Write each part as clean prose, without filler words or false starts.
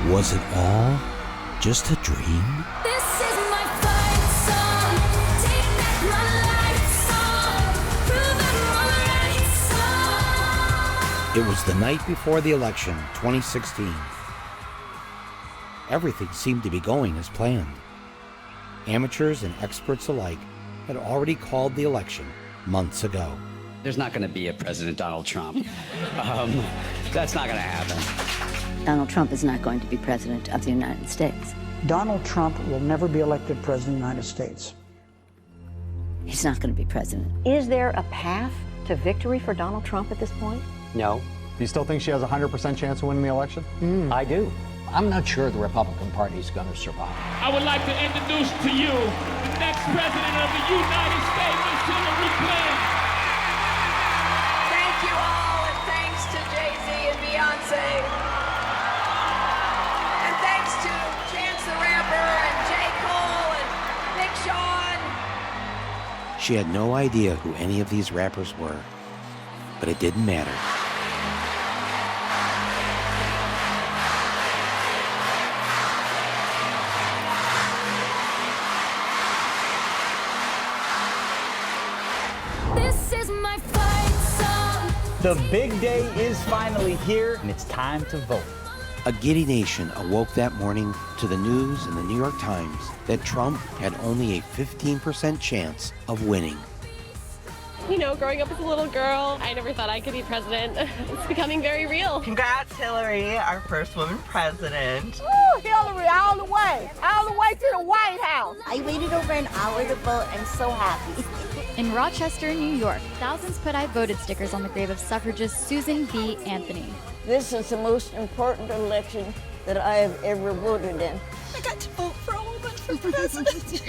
Was it all just a dream? This is my fight song. Take back my life song. Prove I'm alright song. It was the night before the election, 2016. Everything seemed to be going as planned. Amateurs and experts alike had already called the election months ago. There's not going to be a President Donald Trump. That's not going to happen. Donald Trump is not going to be president of the United States. Donald Trump will never be elected president of the United States. He's not going to be president. Is there a path to victory for Donald Trump at this point? No. Do you still think she has a 100% chance of winning the election? I do. I'm not sure the Republican Party is going to survive. I would like to introduce to you the next president of the United States, Ms. Hillary Clinton. Thank you all, and thanks to Jay-Z and Beyonce. And thanks to Chance the Rapper and J. Cole and Big Sean. She had no idea who any of these rappers were, but it didn't matter. This is my fight song. The big day is finally here, and it's time to vote. A giddy nation awoke that morning to the news in the New York Times that Trump had only a 15% chance of winning. You know, growing up as a little girl, I never thought I could be president. It's becoming very real. Congrats, Hillary, our first woman president. Woo, Hillary, all the way to the White House. I waited over an hour to vote. I'm so happy. In Rochester, New York, thousands put I voted stickers on the grave of suffragist Susan B. Anthony. This is the most important election that I have ever voted in. I got to vote for a woman for president.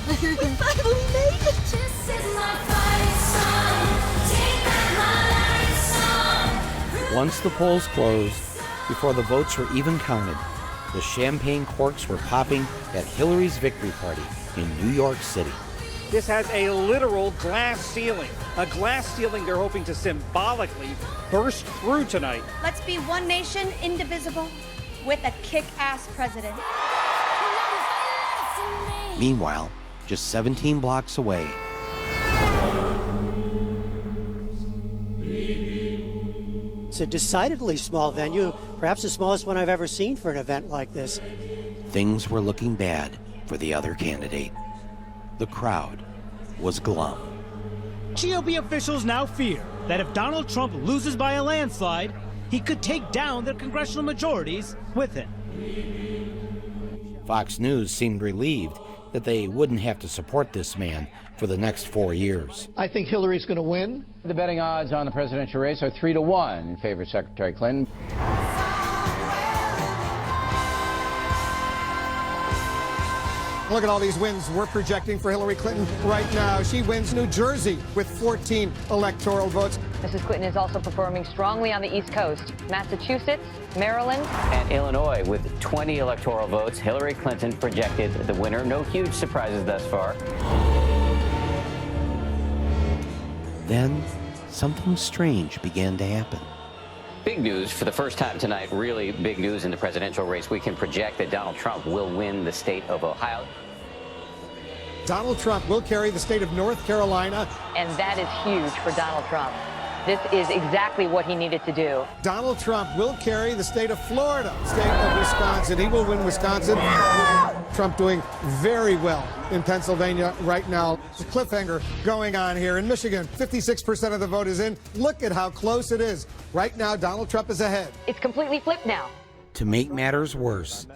We finally made it. This is my fight song. Take back my life song. Once the polls closed, before the votes were even counted, the champagne corks were popping at Hillary's victory party in New York City. This has a literal glass ceiling. A glass ceiling they're hoping to symbolically burst through tonight. Let's be one nation, indivisible, with a kick-ass president. Meanwhile, just 17 blocks away, it's a decidedly small venue, perhaps the smallest one I've ever seen for an event like this. things were looking bad for the other candidate. The crowd was glum. GOP officials now fear that if Donald Trump loses by a landslide, he could take down their congressional majorities with him. Fox News seemed relieved that they wouldn't have to support this man for the next 4 years. I think Hillary's going to win. The betting odds on the presidential race are 3-1 in favor of Secretary Clinton. Look at all these wins we're projecting for Hillary Clinton right now. She wins New Jersey with 14 electoral votes. Mrs. Clinton is also performing strongly on the East Coast. Massachusetts, Maryland, and Illinois with 20 electoral votes. Hillary Clinton projected the winner. No huge surprises thus far. Then something strange began to happen. Big news for the first time tonight, really big news in the presidential race. We can project that Donald Trump will win the state of Ohio. Donald Trump will carry the state of North Carolina. and that is huge for Donald Trump. This is exactly what he needed to do. Donald Trump will carry the state of Florida, state of Wisconsin. He will win Wisconsin. Trump doing very well in Pennsylvania right now. The cliffhanger going on here in Michigan. 56% of the vote is in. Look at how close it is. Right now, Donald Trump is ahead. It's completely flipped now. To make matters worse,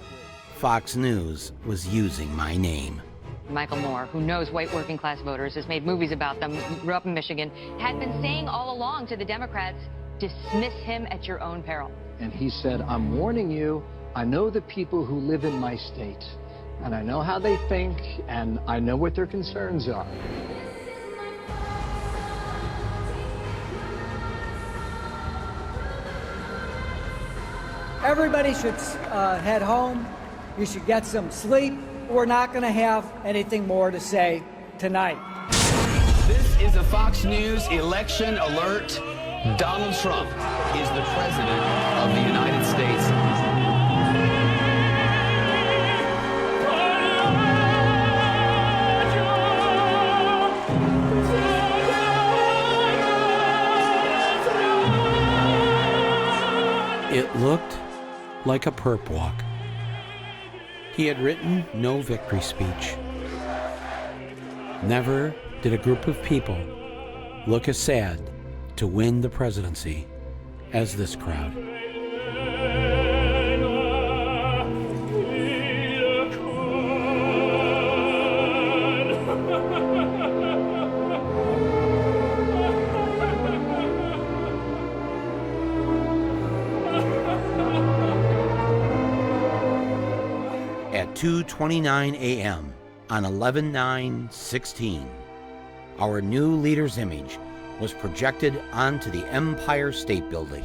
Fox News was using my name. Michael Moore, who knows white working class voters, has made movies about them, grew up in Michigan, had been saying all along to the Democrats, dismiss him at your own peril. And he said, I'm warning you, I know the people who live in my state, and I know how they think, and I know what their concerns are. Everybody should head home. You should get some sleep. We're not going to have anything more to say tonight. This is a Fox News election alert. Donald Trump is the President of the United States. It looked like a perp walk. He had written no victory speech. Never did a group of people look as sad to win the presidency as this crowd. At 2:29 a.m. on 11/9/16, our new leader's image was projected onto the Empire State Building.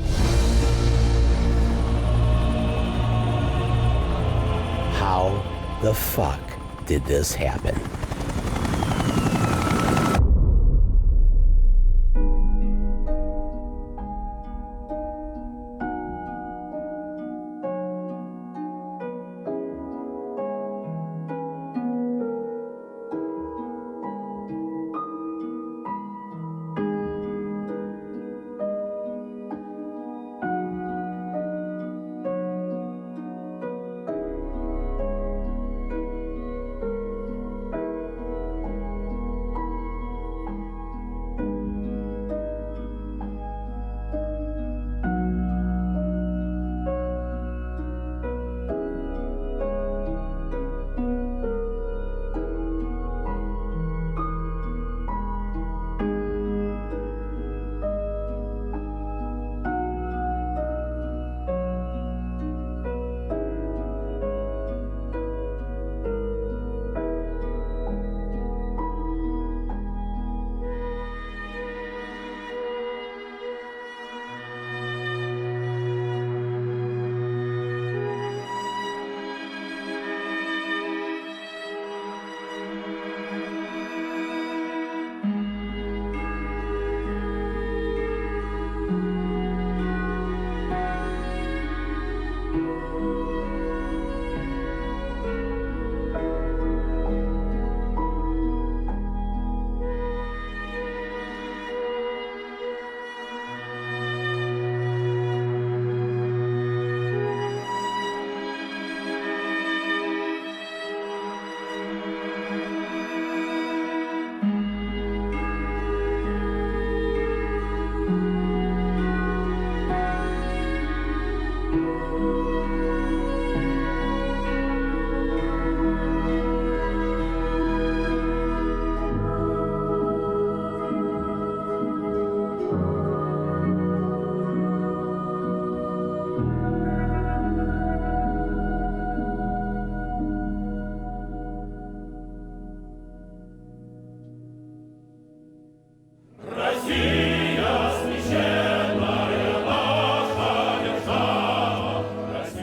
How the fuck did this happen?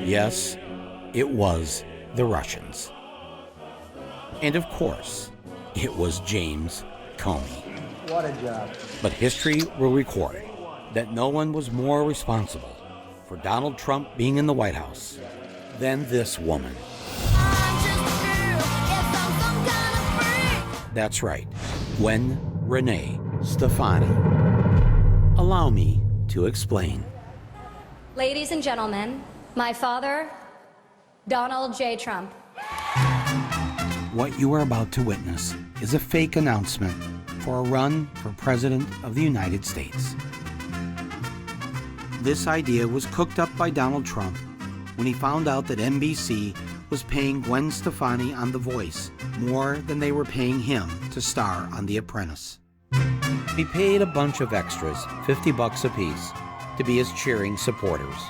Yes, it was the Russians. And of course, it was James Comey. What a job. But history will record that no one was more responsible for Donald Trump being in the White House than this woman. That's right, Gwen Renee Stefani. Allow me to explain. Ladies and gentlemen, my father, Donald J. Trump. What you are about to witness is a fake announcement for a run for President of the United States. This idea was cooked up by Donald Trump when he found out that NBC was paying Gwen Stefani on The Voice more than they were paying him to star on The Apprentice. He paid a bunch of extras, $50 apiece, to be his cheering supporters.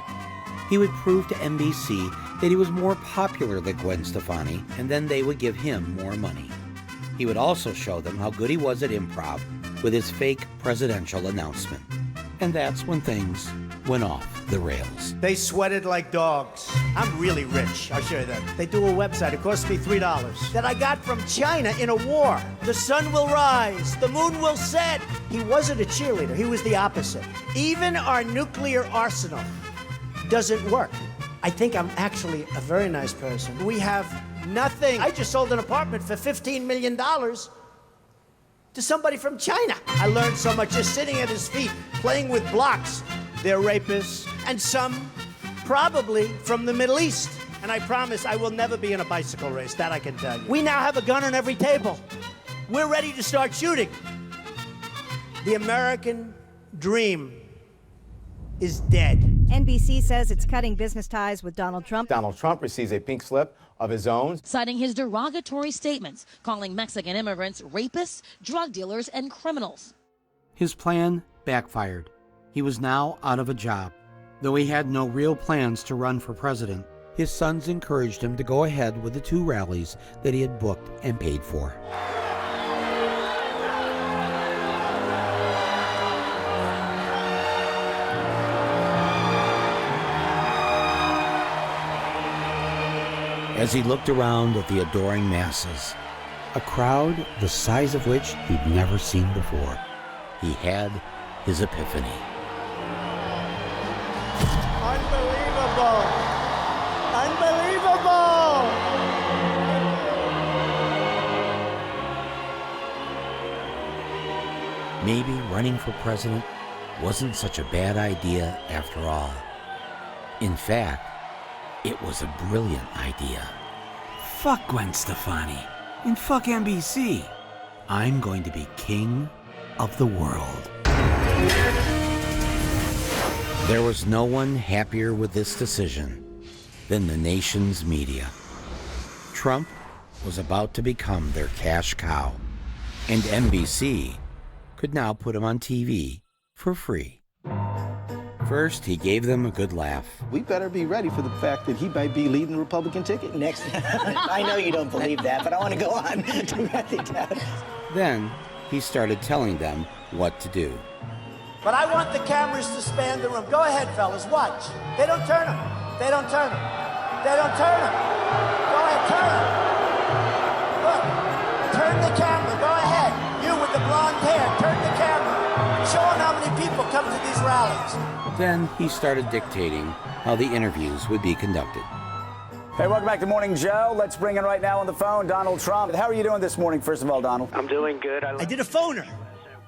He would prove to NBC that he was more popular than Gwen Stefani, and then they would give him more money. He would also show them how good he was at improv with his fake presidential announcement. And that's when things went off the rails. They sweated like dogs. I'm really rich. I'll show you that. They do a website. It cost me $3 that I got from China in a war. The sun will rise. The moon will set. He wasn't a cheerleader. He was the opposite. Even our nuclear arsenal doesn't work. I think I'm actually a very nice person. We have nothing. I just sold an apartment for $15 million to somebody from China. I learned so much just sitting at his feet, playing with blocks. They're rapists, and some probably from the Middle East. And I promise I will never be in a bicycle race, that I can tell you. We now have a gun on every table. We're ready to start shooting. The American dream is dead. NBC says it's cutting business ties with Donald Trump. Donald Trump receives a pink slip of his own, citing his derogatory statements, calling Mexican immigrants rapists, drug dealers, and criminals. His plan backfired. He was now out of a job. Though he had no real plans to run for president, his sons encouraged him to go ahead with the 2 rallies that he had booked and paid for. As he looked around at the adoring masses, a crowd the size of which he'd never seen before, he had his epiphany. Unbelievable! Unbelievable! Maybe running for president wasn't such a bad idea after all. In fact, it was a brilliant idea. Fuck Gwen Stefani and fuck NBC. I'm going to be king of the world. There was no one happier with this decision than the nation's media. Trump was about to become their cash cow, and NBC could now put him on TV for free. First, he gave them a good laugh. We better be ready for the fact that he might be leading the Republican ticket. Next, I know you don't believe that, but I want to go on to write it down. Then, he started telling them what to do. But I want the cameras to span the room. Go ahead, fellas, watch. They don't turn them. They don't turn them. They don't turn them. Go ahead, turn them. Look, turn the camera. Go ahead. You with the blonde hair, turn the camera. Show them how many people come to these rallies. Then he started dictating how the interviews would be conducted. Hey, welcome back to Morning Joe. Let's bring in right now on the phone Donald Trump. How are you doing this morning, first of all, Donald? I'm doing good. I did a phoner.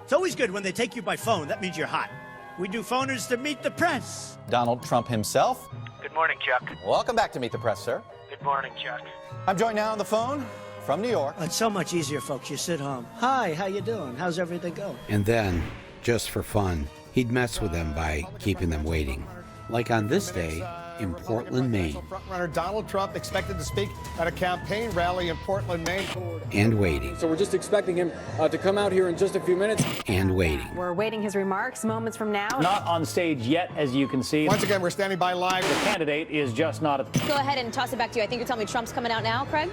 It's always good when they take you by phone. That means you're hot. We do phoners to meet the press. Donald Trump himself. Good morning, Chuck. Welcome back to Meet the Press, sir. Good morning, Chuck. I'm joined now on the phone from New York. It's so much easier, folks. You sit home. Hi, how you doing? How's everything going? And then, just for fun, he'd mess with them by keeping them waiting. Like on this day in Portland, Maine. Frontrunner Donald Trump expected to speak at a campaign rally in Portland, Maine. And waiting. So we're just expecting him to come out here in just a few minutes. And waiting. We're awaiting his remarks moments from now. Not on stage yet, as you can see. Once again, we're standing by live. The candidate is just not at the... Go ahead and toss it back to you. I think you're telling me Trump's coming out now, Craig?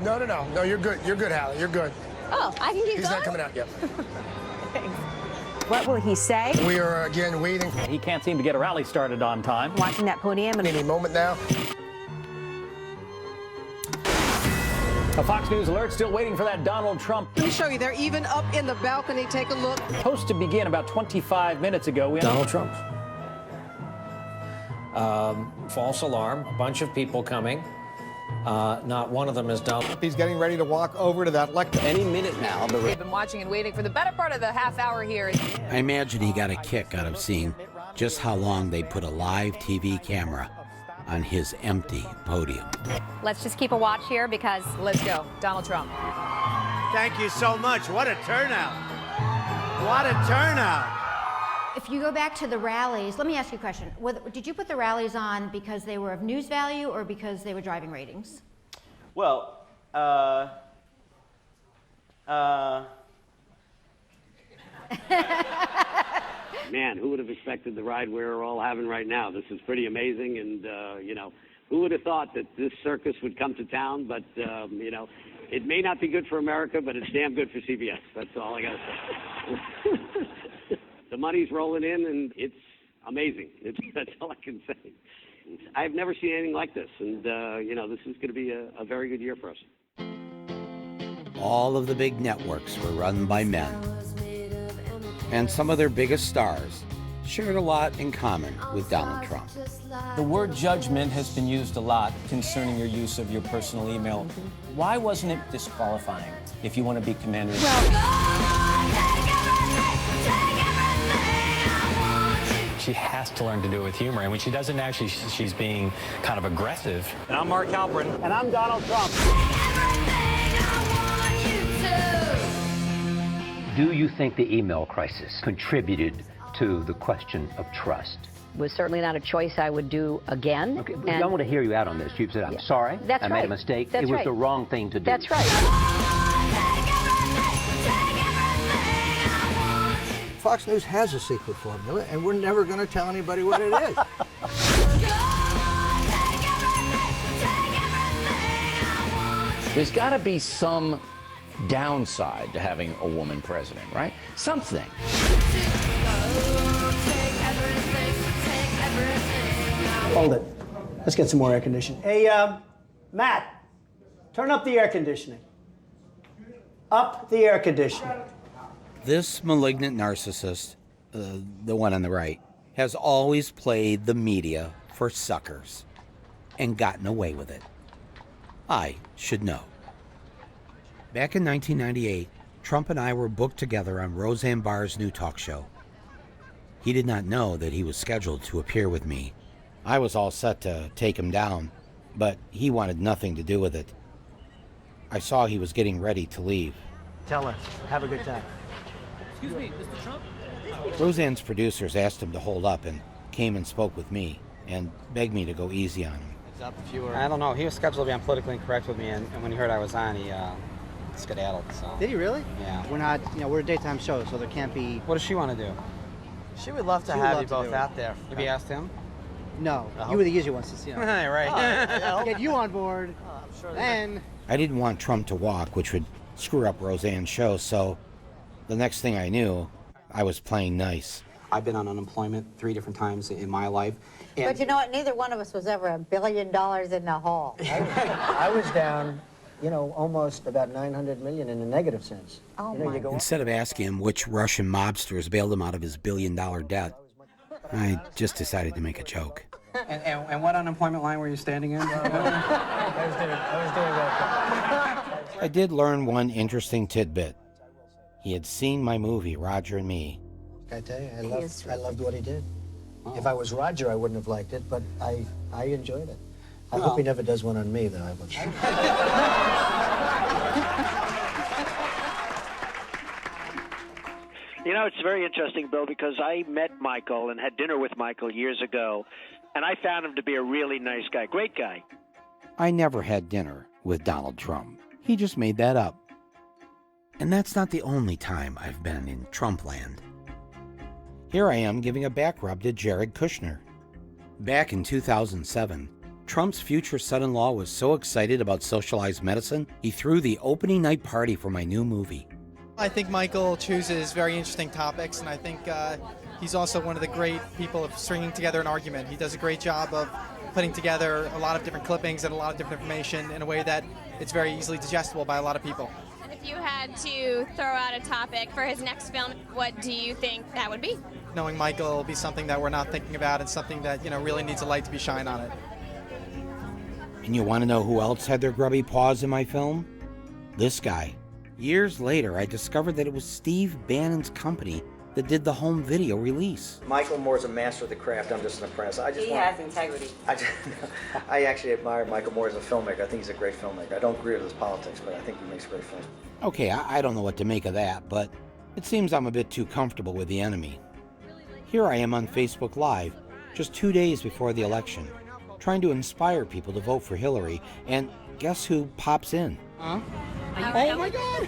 No, you're good. You're good, Hallie. You're good. Oh, I can keep going? He's not coming out yet. Thanks. What will he say? We are, again, waiting. He can't seem to get a rally started on time. Watching that podium. And any moment now. A Fox News alert, still waiting for that Donald Trump. Let me show you. They're even up in the balcony. Take a look. Supposed to begin about 25 minutes ago. Donald Trump. False alarm. A bunch of people coming. Not one of them is Donald. He's getting ready to walk over to that lectern. Any minute now. We've been watching and waiting for the better part of the half hour here. I imagine he got a kick out of seeing just how long they put a live TV camera on his empty podium. Let's just keep a watch here because... Let's go. Donald Trump. Thank you so much. What a turnout. What a turnout. If you go back to the rallies, let me ask you a question. Did you put the rallies on because they were of news value or because they were driving ratings? Well, Man, who would have expected the ride we're all having right now? This is pretty amazing, and, who would have thought that this circus would come to town? But, it may not be good for America, but it's damn good for CBS. That's all I got to say. The money's rolling in, and it's amazing. That's all I can say. I've never seen anything like this, and this is going to be a very good year for us. All of the big networks were run by men, and some of their biggest stars shared a lot in common with Donald Trump. The word judgment has been used a lot concerning your use of your personal email. Why wasn't it disqualifying if you want to be commander? She has to learn to do it with humor, and when she doesn't now, she's being kind of aggressive. And I'm Mark Halperin. And I'm Donald Trump. Do you think the email crisis contributed to the question of trust? It was certainly not a choice I would do again. Okay, I want to hear you out on this. You've said, I'm sorry, That's I right. made a mistake. That's it was right. the wrong thing to do. That's right. Fox News has a secret formula, and we're never going to tell anybody what it is. There's got to be some downside to having a woman president, right? Something. Hold it. Let's get some more air conditioning. Hey, Matt, turn up the air conditioning. Up the air conditioning. This malignant narcissist, the one on the right, has always played the media for suckers and gotten away with it. I should know. Back in 1998, Trump and I were booked together on Roseanne Barr's new talk show. He did not know that he was scheduled to appear with me. I was all set to take him down, but he wanted nothing to do with it. I saw he was getting ready to leave. Tell her. Have a good time. Excuse me, Mr. Trump? Roseanne's producers asked him to hold up and came and spoke with me and begged me to go easy on him. I don't know. He was scheduled to be on Politically Incorrect with me, and when he heard I was on, he skedaddled. So. Did he really? Yeah. We're not, we're a daytime show, so there can't be... What does she want to do? She would love to have you both out there. Maybe asked him? No. You were the easy ones to see. Right. Get you on board, then... I didn't want Trump to walk, which would screw up Roseanne's show, so the next thing I knew, I was playing nice. I've been on unemployment 3 different times in my life. But you know what? Neither one of us was ever $1 billion in the hole. I was down, almost about 900 million in a negative sense. Oh, Instead of asking him which Russian mobsters bailed him out of his billion-dollar debt, I just decided to make a joke. And what unemployment line were you standing in? I was doing that. I did learn one interesting tidbit. He had seen my movie, Roger and Me. I tell you, I loved what he did. Oh. If I was Roger, I wouldn't have liked it, but I enjoyed it. I hope he never does one on me, though. It's very interesting, Bill, because I met Michael and had dinner with Michael years ago, and I found him to be a really nice guy, great guy. I never had dinner with Donald Trump. He just made that up. And that's not the only time I've been in Trump land. Here I am giving a back rub to Jared Kushner. Back in 2007, Trump's future son-in-law was so excited about socialized medicine, he threw the opening night party for my new movie. I think Michael chooses very interesting topics, and I think he's also one of the great people of stringing together an argument. He does a great job of putting together a lot of different clippings and a lot of different information in a way that it's very easily digestible by a lot of people. And if you had to throw out a topic for his next film, what do you think that would be? Knowing Michael will be something that we're not thinking about and something that, really needs a light to be shined on it. And you want to know who else had their grubby paws in my film? This guy. Years later, I discovered that it was Steve Bannon's company that did the home video release. Michael Moore's a master of the craft. I'm just an apprentice. He has integrity. I actually admire Michael Moore as a filmmaker. I think he's a great filmmaker. I don't agree with his politics, but I think he makes great films. Okay, I don't know what to make of that, but it seems I'm a bit too comfortable with the enemy. Here I am on Facebook Live, just 2 days before the election, trying to inspire people to vote for Hillary, and guess who pops in? Huh? Oh my God!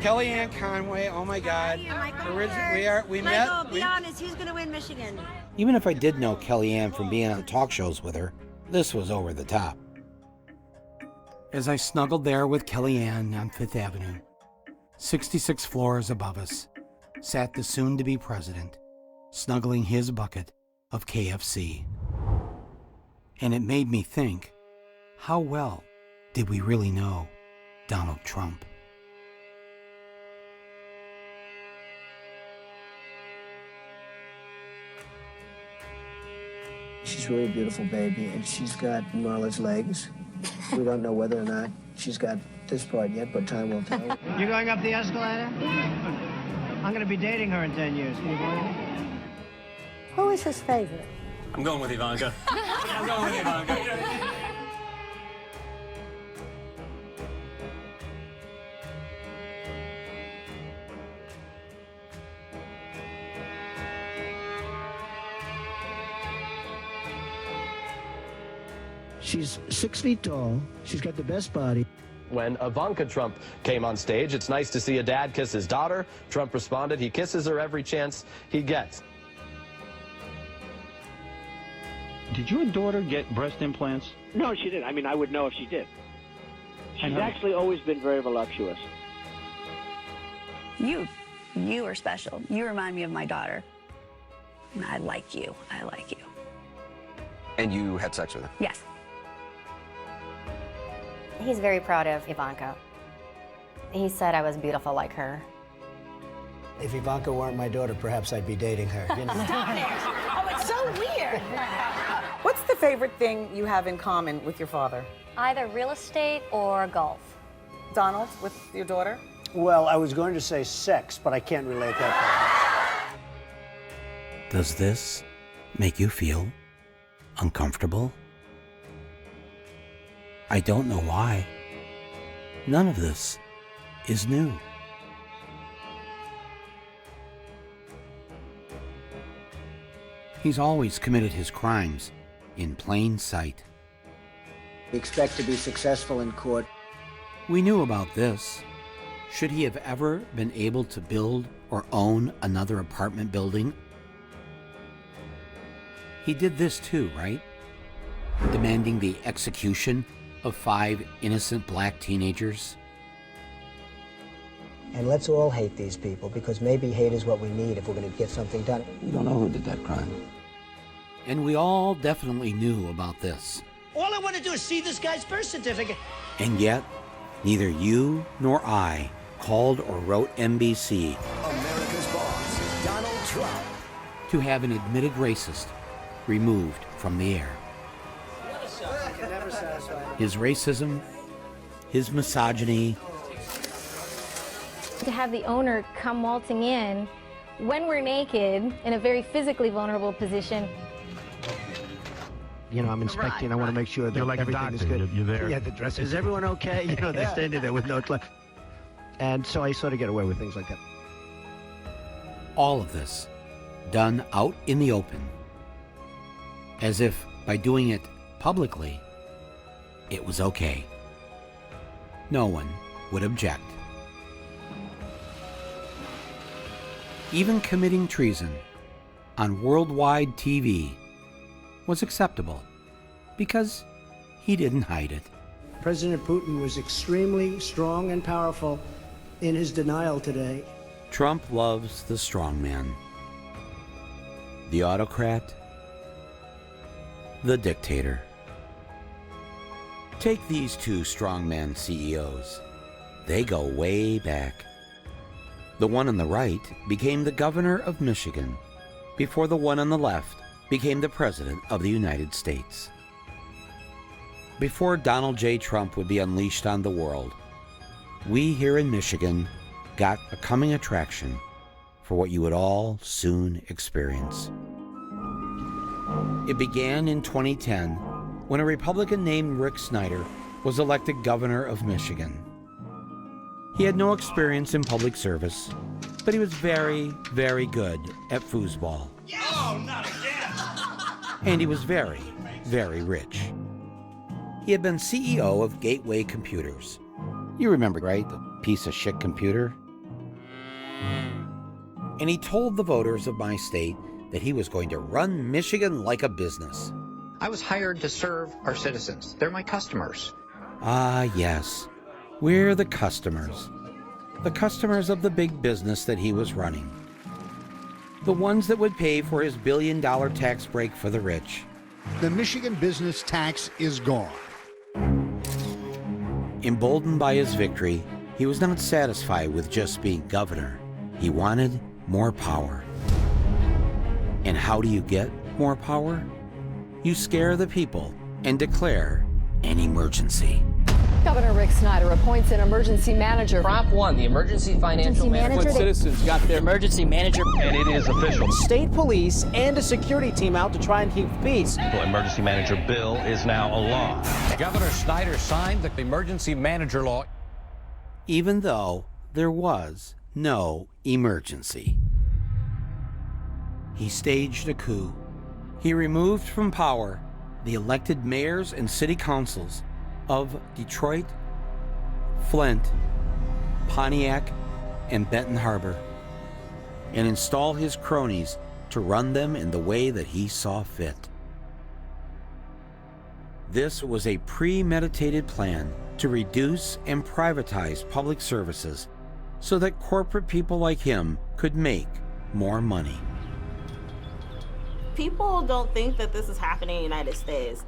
Kellyanne Conway, oh my God. We met. Michael, be honest, who's going to win Michigan? Even if I did know Kellyanne from being on talk shows with her, this was over the top. As I snuggled there with Kellyanne on 5th Avenue, 66 floors above us, sat the soon-to-be president, snuggling his bucket of KFC. And it made me think, how well did we really know Donald Trump? She's really a beautiful baby, and she's got Marla's legs. We don't know whether or not she's got this part yet, but time will tell. You're going up the escalator? I'm going to be dating her in 10 years. Can you believe it? Who is his favorite? I'm going with Ivanka. I'm going with Ivanka. She's 6 feet tall. She's got the best body. When Ivanka Trump came on stage, it's nice to see a dad kiss his daughter. Trump responded, he kisses her every chance he gets. Did your daughter get breast implants? No, she didn't. I mean, I would know if she did. She's actually always been very voluptuous. You are special. You remind me of my daughter. I like you. I like you. And you had sex with her? Yes. He's very proud of Ivanka. He said I was beautiful like her. If Ivanka weren't my daughter, perhaps I'd be dating her. You know? Stop it! Oh, it's so weird. What's the favorite thing you have in common with your father? Either real estate or golf. Donald, with your daughter? Well, I was going to say sex, but I can't relate that. Does this make you feel uncomfortable? I don't know why. None of this is new. He's always committed his crimes in plain sight. We expect to be successful in court. We knew about this. Should he have ever been able to build or own another apartment building? He did this too, right? Demanding the execution of 5 innocent black teenagers. And let's all hate these people, because maybe hate is what we need if we're going to get something done. You don't know who did that crime. And we all definitely knew about this. All I want to do is see this guy's birth certificate. And yet, neither you nor I called or wrote NBC America's boss, Donald Trump, to have an admitted racist removed from the air. His racism, his misogyny. To have the owner come waltzing in when we're naked in a very physically vulnerable position. You know, I'm inspecting. I want to make sure that You're like everything a is doctor. good. You're there. Yeah, the dress. Is everyone okay? You know, they're standing there with no clothes. And so I sort of get away with things like that. All of this done out in the open. As if by doing it publicly, it was okay. No one would object. Even committing treason on worldwide TV was acceptable because he didn't hide it. President Putin was extremely strong and powerful in his denial today. Trump loves the strong man, the autocrat, the dictator. Take these 2 strongman CEOs. They go way back. The one on the right became the governor of Michigan before the one on the left became the president of the United States. Before Donald J. Trump would be unleashed on the world, we here in Michigan got a coming attraction for what you would all soon experience. It began in 2010 when a Republican named Rick Snyder was elected governor of Michigan. He had no experience in public service, but he was very, very good at foosball. Oh, not again! And he was very, very rich. He had been CEO of Gateway Computers. You remember, right? The piece of shit computer? And he told the voters of my state that he was going to run Michigan like a business. I was hired to serve our citizens. They're my customers. Ah, yes. We're the customers. The customers of the big business that he was running. the ones that would pay for his billion-dollar tax break for the rich. The Michigan business tax is gone. Emboldened by his victory, he was not satisfied with just being governor. He wanted more power. And how do you get more power? You scare the people and declare an emergency. Governor Rick Snyder appoints an emergency manager. Prop 1, the emergency financial manager. Citizens got their emergency manager. And it is official. State police and a security team out to try and keep peace. The emergency manager bill is now a law. Governor Snyder signed the emergency manager law. Even though there was no emergency. He staged a coup. He removed from power the elected mayors and city councils of Detroit, Flint, Pontiac, and Benton Harbor, and installed his cronies to run them in the way that he saw fit. This was a premeditated plan to reduce and privatize public services so that corporate people like him could make more money. People don't think that this is happening in the United States.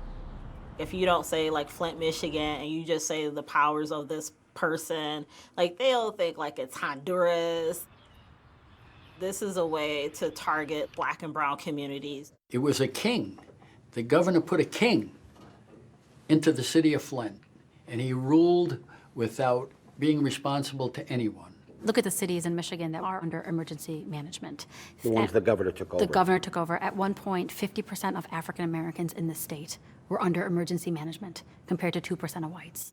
If you don't say like Flint, Michigan, and you just say the powers of this person, like they'll think like it's Honduras. This is a way to target Black and brown communities. It was a king. The governor put a king into the city of Flint, and he ruled without being responsible to anyone. Look at the cities in Michigan that are under emergency management. The ones the governor took over. The governor took over. At one point, 50% of African Americans in the state were under emergency management, compared to 2% of whites.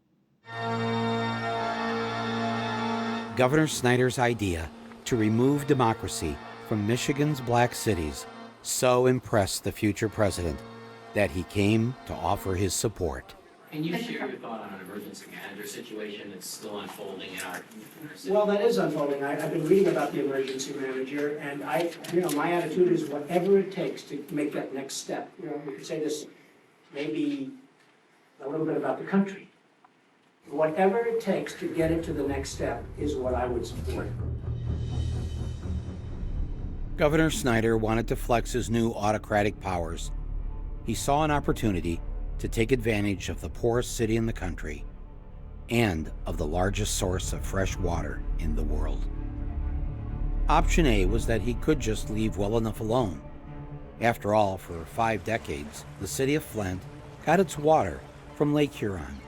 Governor Snyder's idea to remove democracy from Michigan's black cities so impressed the future president that he came to offer his support. Can you share your thought on an emergency manager situation that's still unfolding in our city? Well, that is unfolding. I've been reading about the emergency manager, and my attitude is whatever it takes to make that next step. We could say this maybe a little bit about the country. Whatever it takes to get it to the next step is what I would support. Governor Snyder wanted to flex his new autocratic powers. He saw an opportunity to take advantage of the poorest city in the country and of the largest source of fresh water in the world. Option A was that he could just leave well enough alone. After all, for 5 decades, the city of Flint got its water from Lake Huron,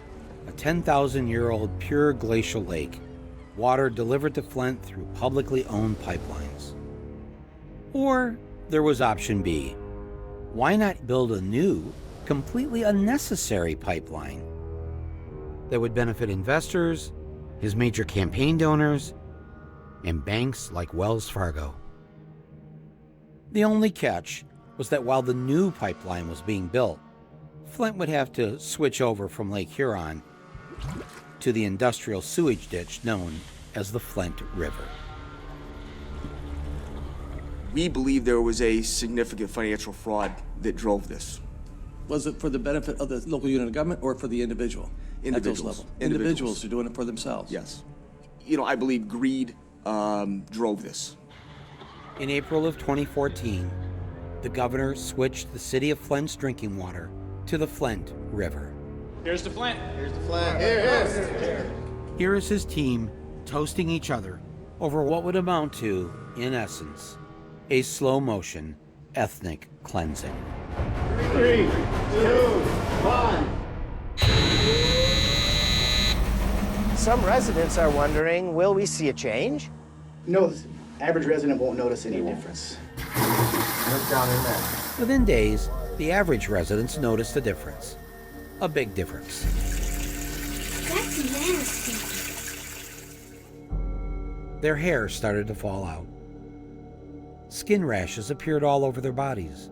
a 10,000-year-old pure glacial lake, water delivered to Flint through publicly owned pipelines. Or there was option B. Why not build a new, completely unnecessary pipeline that would benefit investors, his major campaign donors, and banks like Wells Fargo? The only catch was that while the new pipeline was being built, Flint would have to switch over from Lake Huron to the industrial sewage ditch known as the Flint River. We believe there was a significant financial fraud that drove this. Was it for the benefit of the local unit of government or for the individual? Individuals. At those levels? Individuals are doing it for themselves? Yes. I believe greed drove this. In April of 2014, the governor switched the city of Flint's drinking water to the Flint River. Here's the Flint. Here's the Flint. Here. Here is his team toasting each other over what would amount to, in essence, a slow-motion ethnic cleansing. 3, 2, 1. Some residents are wondering, will we see a change? No, the average resident won't notice any difference. Look down in there. Within days, the average residents noticed a difference. A big difference. That's nasty. Their hair started to fall out. Skin rashes appeared all over their bodies.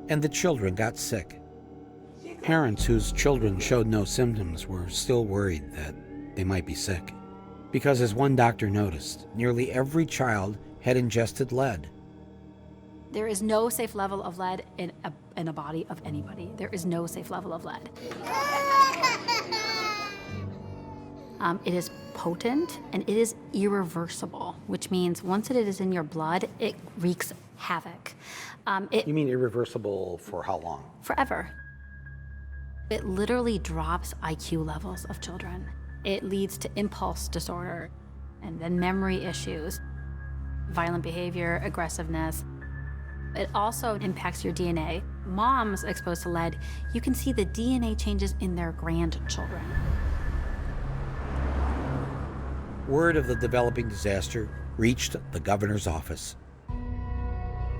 And the children got sick. Parents whose children showed no symptoms were still worried that they might be sick. Because as one doctor noticed, nearly every child had ingested lead. There is no safe level of lead in a body of anybody. There is no safe level of lead. It is potent and it is irreversible, which means once it is in your blood, it wreaks havoc. You mean irreversible for how long? Forever. It literally drops IQ levels of children. It leads to impulse disorder and then memory issues, violent behavior, aggressiveness. It also impacts your DNA. Moms exposed to lead, you can see the DNA changes in their grandchildren. Word of the developing disaster reached the governor's office.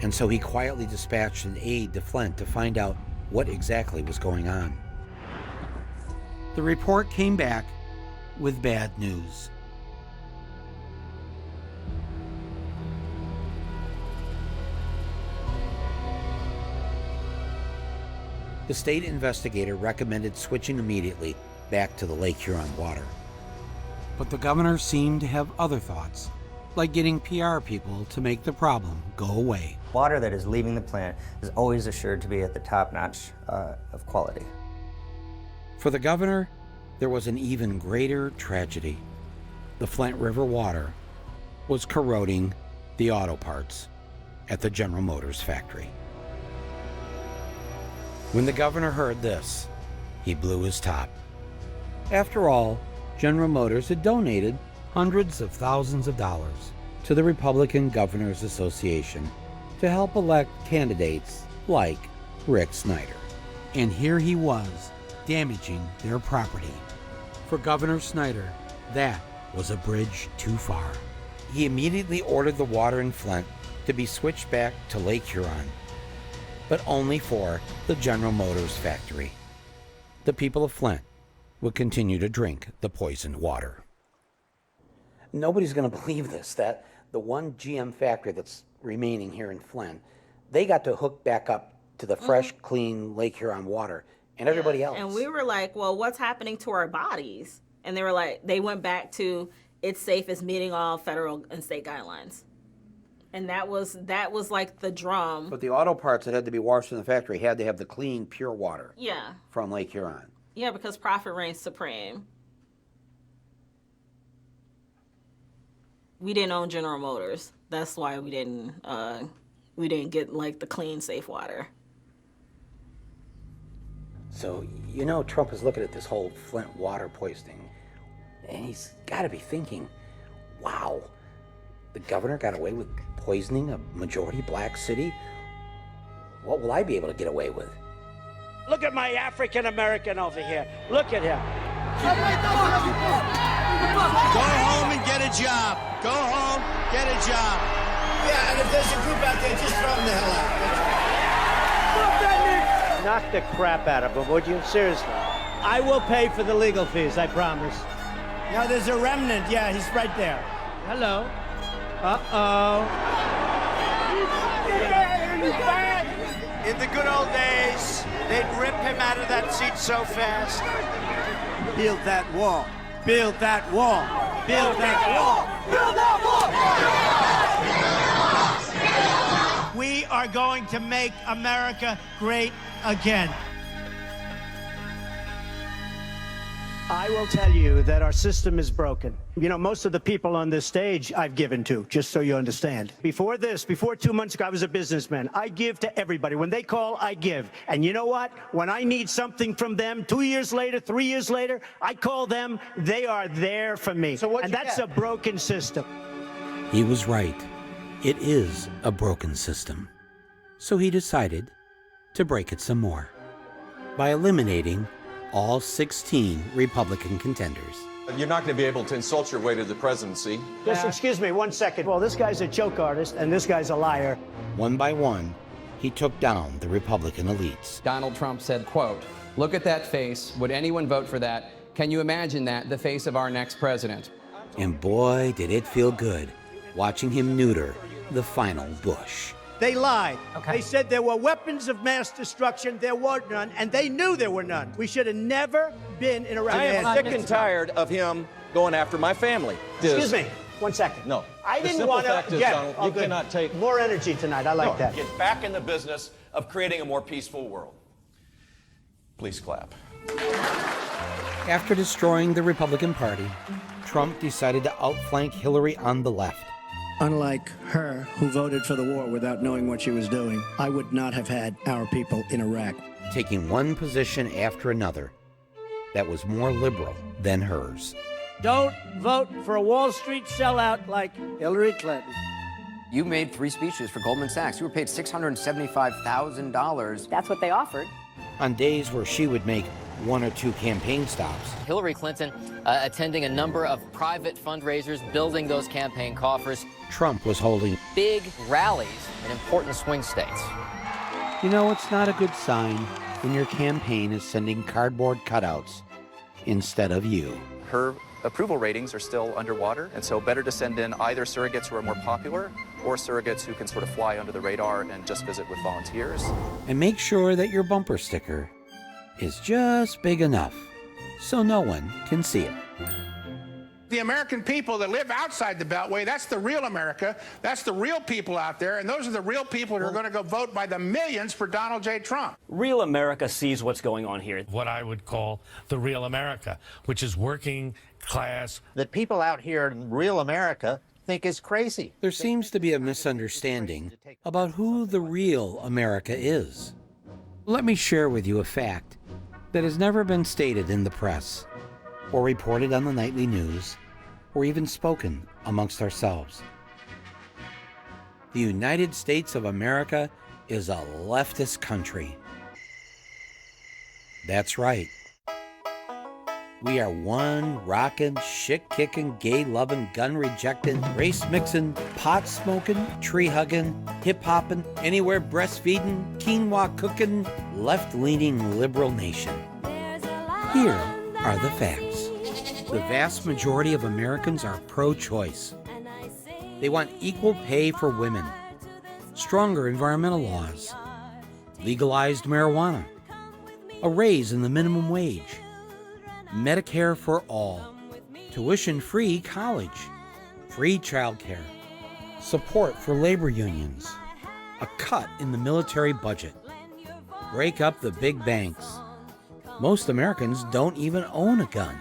And so he quietly dispatched an aide to Flint to find out what exactly was going on. The report came back with bad news. The state investigator recommended switching immediately back to the Lake Huron water. But the governor seemed to have other thoughts, like getting PR people to make the problem go away. Water that is leaving the plant is always assured to be at the top notch of quality. For the governor, there was an even greater tragedy. The Flint River water was corroding the auto parts at the General Motors factory. When the governor heard this, he blew his top. After all, General Motors had donated hundreds of thousands of dollars to the Republican Governors Association to help elect candidates like Rick Snyder. And here he was, damaging their property. For Governor Snyder, that was a bridge too far. He immediately ordered the water in Flint to be switched back to Lake Huron, but only for the General Motors factory. The people of Flint would continue to drink the poisoned water. Nobody's going to believe this, that the one GM factory that's remaining here in Flint, they got to hook back up to the fresh, clean Lake Huron water, and everybody else. And we were like, well, what's happening to our bodies? And they were like, they went back to, it's safe as meeting all federal and state guidelines. And that was like the drum. But the auto parts that had to be washed in the factory had to have the clean, pure water. Yeah. From Lake Huron. Yeah, because profit reigns supreme. We didn't own General Motors. That's why we didn't get like the clean, safe water. So, you know, Trump is looking at this whole Flint water poisoning, and he's got to be thinking, wow, the governor got away with poisoning a majority black city? What will I be able to get away with? Look at my African American over here. Look at him. Go home and get a job. Go home, get a job. Yeah, and if there's a group out there, just throw them the hell out. Knock the crap out of him, would you? Seriously. I will pay for the legal fees, I promise. Now, there's a remnant. Yeah, he's right there. Hello. Uh-oh. In the good old days, they'd rip him out of that seat so fast. Build that wall. Build that wall. Build that wall. Build that wall. We are going to make America great again. I will tell you that our system is broken. You know, most of the people on this stage I've given to, just so you understand. Before 2 months ago, I was a businessman. I give to everybody. When they call, I give. And you know what? When I need something from them, 2 years later, 3 years later, I call them. They are there for me. So and that's a broken system. He was right. It is a broken system. So he decided to break it some more by eliminating all 16 Republican contenders. You're not going to be able to insult your way to the presidency. Just excuse me 1 second. Well, this guy's a joke artist, and this guy's a liar. One by one, he took down the Republican elites. Donald Trump said, quote, "Look at that face. Would anyone vote for that? Can you imagine that, the face of our next president?" And boy, did it feel good watching him neuter the final Bush. They lied. Okay. They said there were weapons of mass destruction. There were none, and they knew there were none. We should have never been in Iraq. I am sick and tired of him going after my family. Excuse me, 1 second. No. I didn't want to get Donald, you cannot take more energy tonight. I like that. Get back in the business of creating a more peaceful world. Please clap. After destroying the Republican Party, Trump decided to outflank Hillary on the left. Unlike her, who voted for the war without knowing what she was doing, I would not have had our people in Iraq. Taking one position after another that was more liberal than hers. Don't vote for a Wall Street sellout like Hillary Clinton. You made 3 speeches for Goldman Sachs. You were paid $675,000. That's what they offered. On days where she would make 1 or 2 campaign stops. Hillary Clinton attending a number of private fundraisers, building those campaign coffers. Trump was holding big rallies in important swing states. You know, it's not a good sign when your campaign is sending cardboard cutouts instead of you. Her approval ratings are still underwater, and so better to send in either surrogates who are more popular or surrogates who can sort of fly under the radar and just visit with volunteers. And make sure that your bumper sticker is just big enough so no one can see it. The American people that live outside the Beltway, that's the real America. That's the real people out there, and those are the real people who are going to go vote by the millions for Donald J. Trump. Real America sees what's going on here. What I would call the real America, which is working class. That people out here in real America think is crazy. There seems to be a misunderstanding about who the real America is. Let me share with you a fact that has never been stated in the press, or reported on the nightly news, or even spoken amongst ourselves. The United States of America is a leftist country. That's right. We are one rockin', shit-kicking, gay-loving, gun-rejecting, race-mixing, pot-smoking, tree-hugging, hip-hopping, anywhere breastfeeding, quinoa cooking, left-leaning liberal nation. Here are the facts. The vast majority of Americans are pro-choice. They want equal pay for women, stronger environmental laws, legalized marijuana, a raise in the minimum wage, Medicare for all, tuition-free college, free childcare, support for labor unions, a cut in the military budget, break up the big banks. Most Americans don't even own a gun,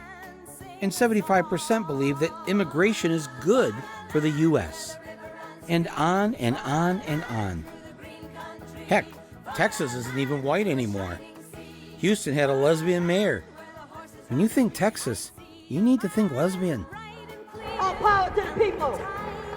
and 75% believe that immigration is good for the U.S., and on and on and on. Heck, Texas isn't even white anymore. Houston had a lesbian mayor. When you think Texas, you need to think lesbian. All power to the people.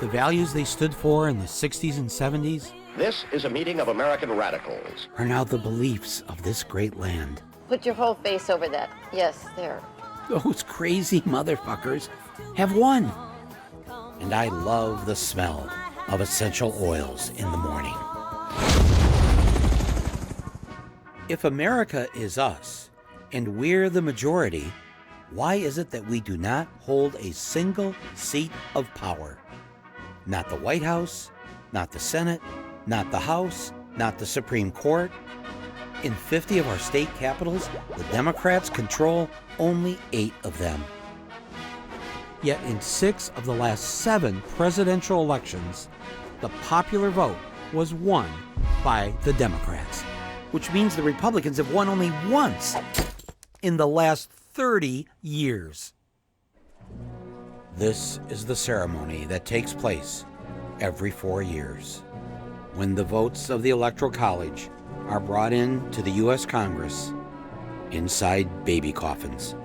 The values they stood for in the 60s and 70s This is a meeting of American radicals. are now the beliefs of this great land. Put your whole face over that. Yes, there. Those crazy motherfuckers have won. And I love the smell of essential oils in the morning. If America is us, and we're the majority, why is it that we do not hold a single seat of power? Not the White House, not the Senate, not the House, not the Supreme Court. In 50 of our state capitals, the Democrats control only 8 of them. Yet in 6 of the last 7 presidential elections, the popular vote was won by the Democrats, which means the Republicans have won only once in the last 30 years. This is the ceremony that takes place every 4 years, when the votes of the Electoral College are brought in to the U.S. Congress inside baby coffins.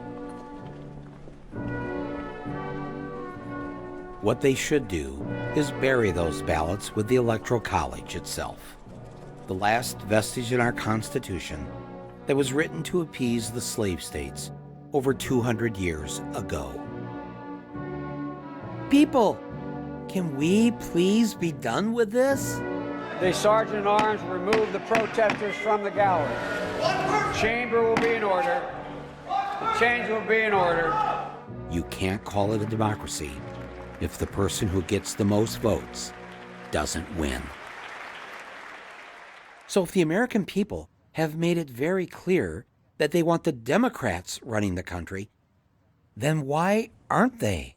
What they should do is bury those ballots with the Electoral College itself, the last vestige in our Constitution that was written to appease the slave states over 200 years ago. People, can we please be done with this? The Sergeant at Arms remove the protesters from the gallery. Chamber will be in order. The change will be in order. You can't call it a democracy if the person who gets the most votes doesn't win. So if the American people have made it very clear that they want the Democrats running the country, then why aren't they?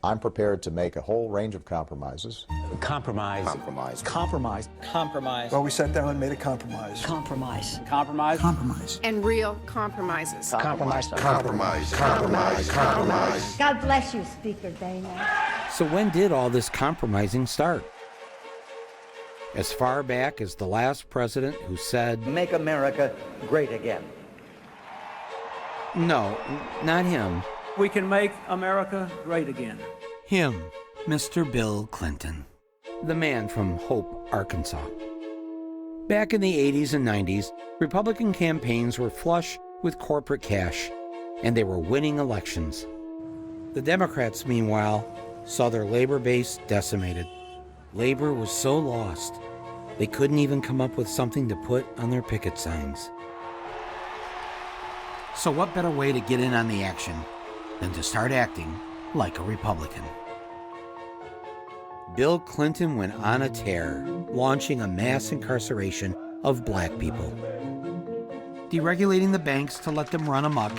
I'm prepared to make a whole range of compromises. Compromise. Compromise. Compromise. Compromise. Well, we sat down and made a compromise. Compromise. Compromise. Compromise. And real compromises. Compromise. Compromise. Compromise. Compromise. God bless you, Speaker Dana. So when did all this compromising start? As far back as the last president who said, "Make America great again." No, not him. We can make America great again. Him, Mr. Bill Clinton, the man from Hope, Arkansas. Back in the 80s and 90s, Republican campaigns were flush with corporate cash, and they were winning elections. The Democrats, meanwhile, saw their labor base decimated. Labor was so lost, they couldn't even come up with something to put on their picket signs. So what better way to get in on the action than to start acting like a Republican? Bill Clinton went on a tear, launching a mass incarceration of black people, deregulating the banks to let them run amok,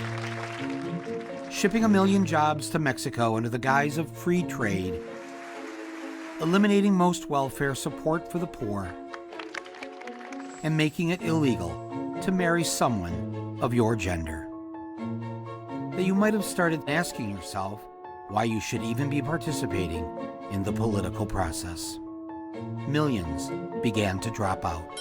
shipping 1 million jobs to Mexico under the guise of free trade, eliminating most welfare support for the poor, and making it illegal to marry someone of your gender. That you might have started asking yourself why you should even be participating in the political process. Millions began to drop out.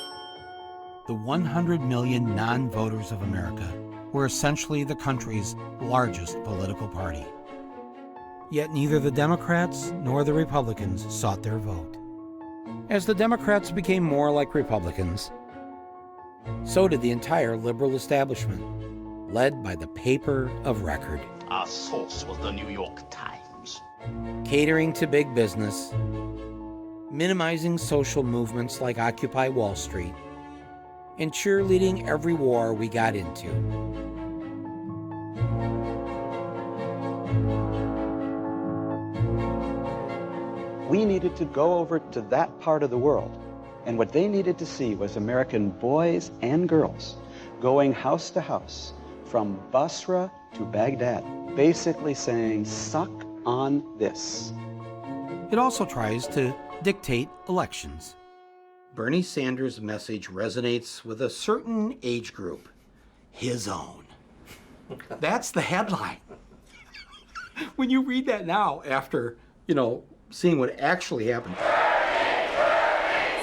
The 100 million non-voters of America were essentially the country's largest political party. Yet neither the Democrats nor the Republicans sought their vote. As the Democrats became more like Republicans, so did the entire liberal establishment, led by the paper of record. Our source was the New York Times. Catering to big business, minimizing social movements like Occupy Wall Street, and cheerleading every war we got into. We needed to go over to that part of the world, and what they needed to see was American boys and girls going house to house, from Basra to Baghdad, basically saying, suck on this. It also tries to dictate elections. Bernie Sanders' message resonates with a certain age group, his own. That's the headline. When you read that now, after, seeing what actually happened.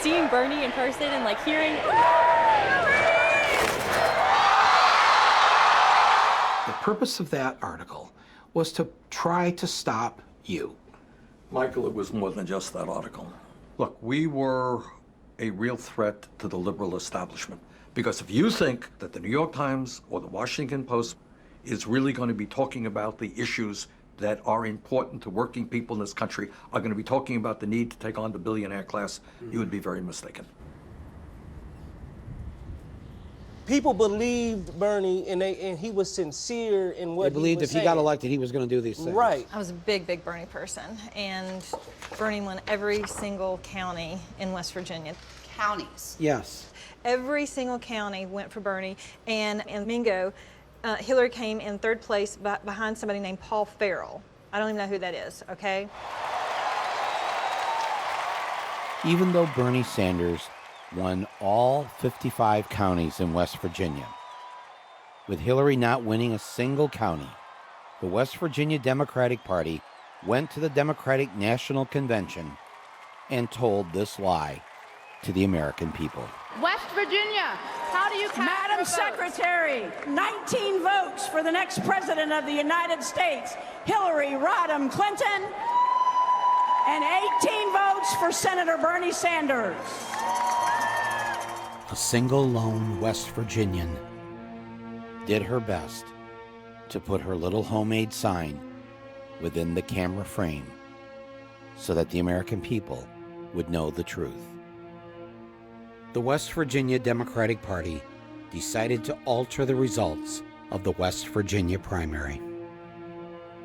Seeing Bernie in person and hearing, the purpose of that article was to try to stop you. Michael, it was more than just that article. Look, we were a real threat to the liberal establishment. Because if you think that the New York Times or the Washington Post is really going to be talking about the issues that are important to working people in this country, are going to be talking about the need to take on the billionaire class, you would be very mistaken. People believed Bernie, and he was sincere in what he was saying. They believed if he got elected, he was going to do these things. Right. I was a big Bernie person, and Bernie won every single county in West Virginia. Counties? Yes. Every single county went for Bernie, and in Mingo, Hillary came in third place behind somebody named Paul Farrell. I don't even know who that is, okay? Even though Bernie Sanders won all 55 counties in West Virginia, with Hillary not winning a single county, the West Virginia Democratic Party went to the Democratic National Convention and told this lie to the American people. West Virginia, how do you cast Madam Secretary, 19 votes for the next president of the United States, Hillary Rodham Clinton, and 18 votes for Senator Bernie Sanders. A single lone West Virginian did her best to put her little homemade sign within the camera frame so that the American people would know the truth. The West Virginia Democratic Party decided to alter the results of the West Virginia primary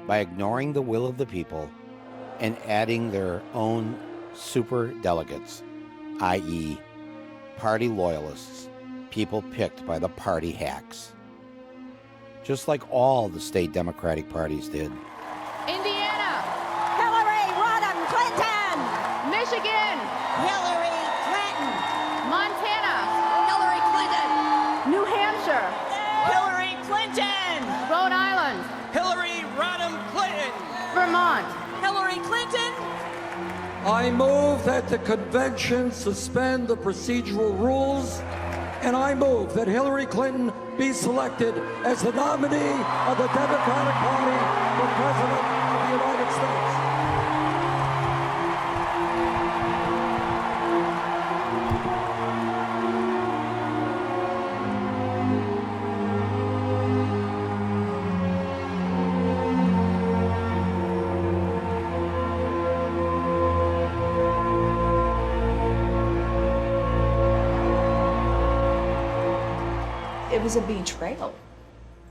by ignoring the will of the people and adding their own super delegates, i.e., party loyalists, people picked by the party hacks. Just like all the state Democratic parties did. Indiana, Michigan. Hillary Clinton. Montana. Hillary Clinton. New Hampshire. Hillary Clinton. Rhode Island. Hillary Rodham Clinton. Vermont. Hillary Clinton. I move that the convention suspend the procedural rules, and I move that Hillary Clinton be selected as the nominee of the Democratic Party for President of the United States. It was a betrayal.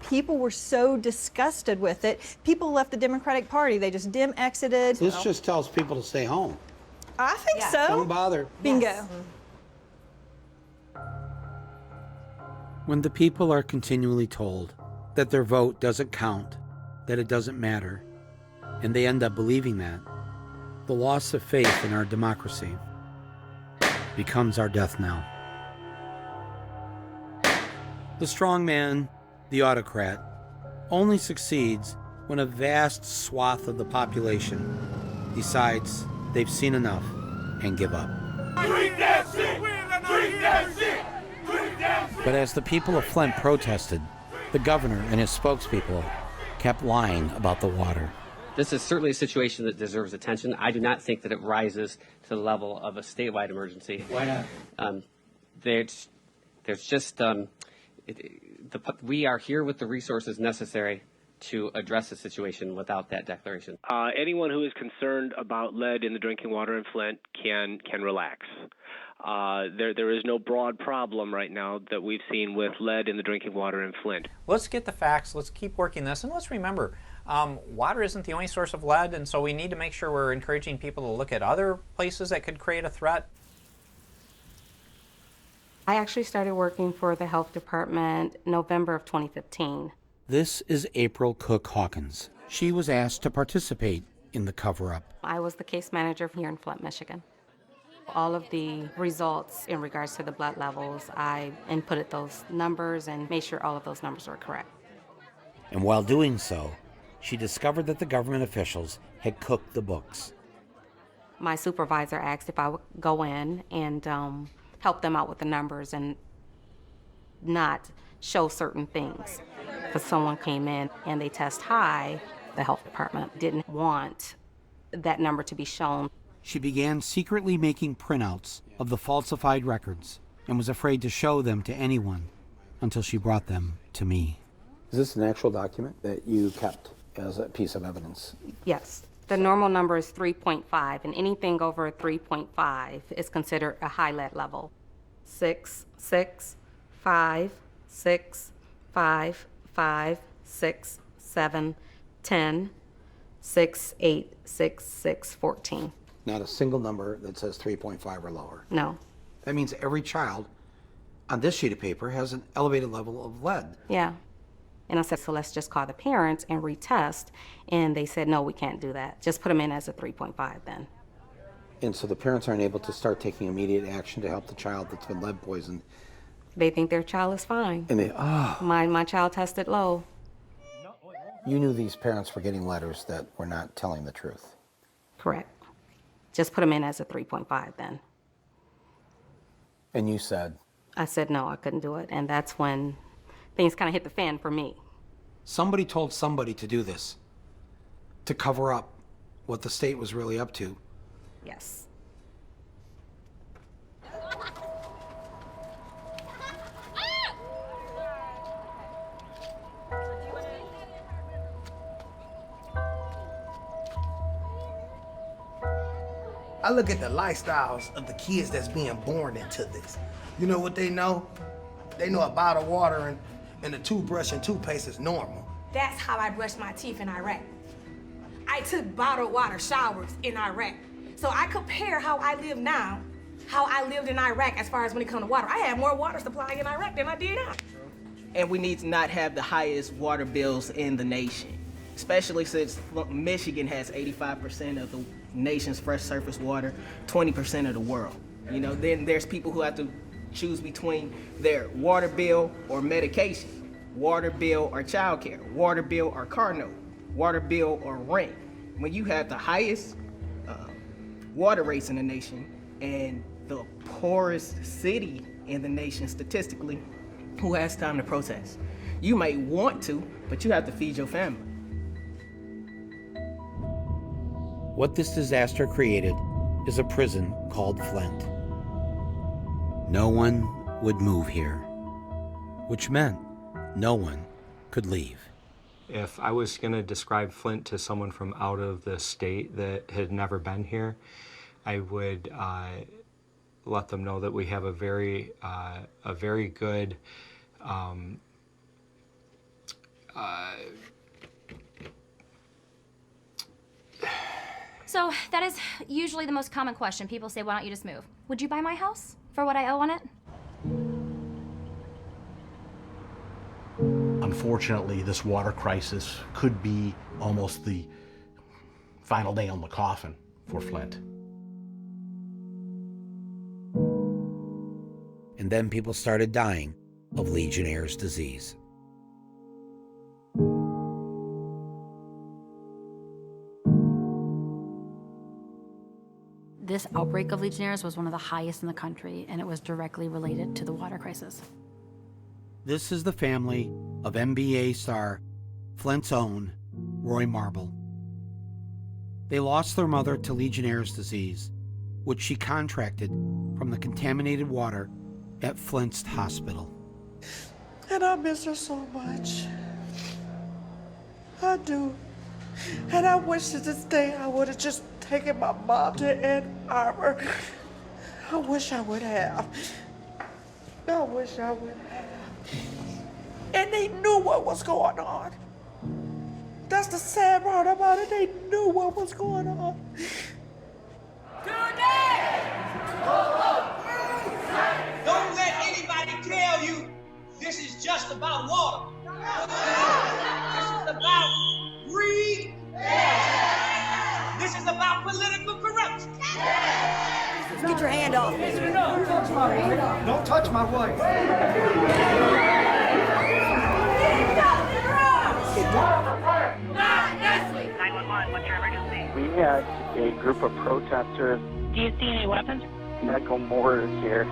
People were so disgusted with it. People left the Democratic Party. They just exited. This just tells people to stay home. I think so. Don't bother. Bingo. Yes. When the people are continually told that their vote doesn't count, that it doesn't matter, and they end up believing that, the loss of faith in our democracy becomes our death knell. The strong man, the autocrat, only succeeds when a vast swath of the population decides they've seen enough and give up. But as the people of Flint protested, the governor and his spokespeople kept lying about the water. This is certainly a situation that deserves attention. I do not think that it rises to the level of a statewide emergency. Why not? There's just we are here with the resources necessary to address the situation without that declaration. Anyone who is concerned about lead in the drinking water in Flint can relax. There is no broad problem right now that we've seen with lead in the drinking water in Flint. Let's get the facts, let's keep working this, and let's remember, water isn't the only source of lead, and so we need to make sure we're encouraging people to look at other places that could create a threat. I actually started working for the health department November of 2015. This is April Cook Hawkins. She was asked to participate in the cover-up. I was the case manager here in Flint, Michigan. All of the results in regards to the blood levels, I inputted those numbers and made sure all of those numbers were correct. And while doing so, she discovered that the government officials had cooked the books. My supervisor asked if I would go in and help them out with the numbers and not show certain things. Because someone came in and they test high, the health department didn't want that number to be shown. She began secretly making printouts of the falsified records and was afraid to show them to anyone until she brought them to me. Is this an actual document that you kept as a piece of evidence? Yes. The normal number is 3.5, and anything over 3.5 is considered a high lead level. 6, 6, 5, 6, 5, 5, 6, 7, 10, 6, 8, 6, 6, 14. Not a single number that says 3.5 or lower. No. That means every child on this sheet of paper has an elevated level of lead. Yeah. And I said, so let's just call the parents and retest. And they said, no, we can't do that. Just put them in as a 3.5 then. And so the parents aren't able to start taking immediate action to help the child that's been lead poisoned. They think their child is fine. And they, My child tested low. You knew these parents were getting letters that were not telling the truth. Correct. Just put them in as a 3.5 then. And you said? I said, no, I couldn't do it. And that's when things kind of hit the fan for me. Somebody told somebody to do this, to cover up what the state was really up to. Yes. I look at the lifestyles of the kids that's being born into this. You know what they know? They know a bottle of water and a toothbrush and toothpaste is normal. That's how I brushed my teeth in Iraq. I took bottled water showers in Iraq. So I compare how I live now, how I lived in Iraq as far as when it comes to water. I had more water supply in Iraq than I did now. And we need to not have the highest water bills in the nation, especially since Michigan has 85% of the nation's fresh surface water, 20% of the world. You know, then there's people who have to choose between their water bill or medication, water bill or childcare, water bill or car note, water bill or rent. When you have the highest water rates in the nation and the poorest city in the nation statistically, who has time to protest? You might want to, but you have to feed your family. What this disaster created is a prison called Flint. No one would move here, which meant no one could leave. If I was going to describe Flint to someone from out of the state that had never been here, I would let them know that we have a very good So that is usually the most common question. People say, why don't you just move? Would you buy my house for what I owe on it? Unfortunately, this water crisis could be almost the final nail in the coffin for Flint. And then people started dying of Legionnaire's disease. This outbreak of Legionnaires was one of the highest in the country, and it was directly related to the water crisis. This is the family of NBA star Flint's own Roy Marble. They lost their mother to Legionnaire's disease, which she contracted from the contaminated water at Flint's hospital. And I miss her so much. I do. And I wish to this day I would have just taken my mom to Ann Arbor. I wish I would have. I wish I would have. And they knew what was going on. That's the sad part about it. They knew what was going on. Don't let anybody tell you this is just about water. This is about greed. This is about political corruption. Get your hand off me. Don't touch my wife. We had a group of protesters. Do you see any weapons? Medical mortars here.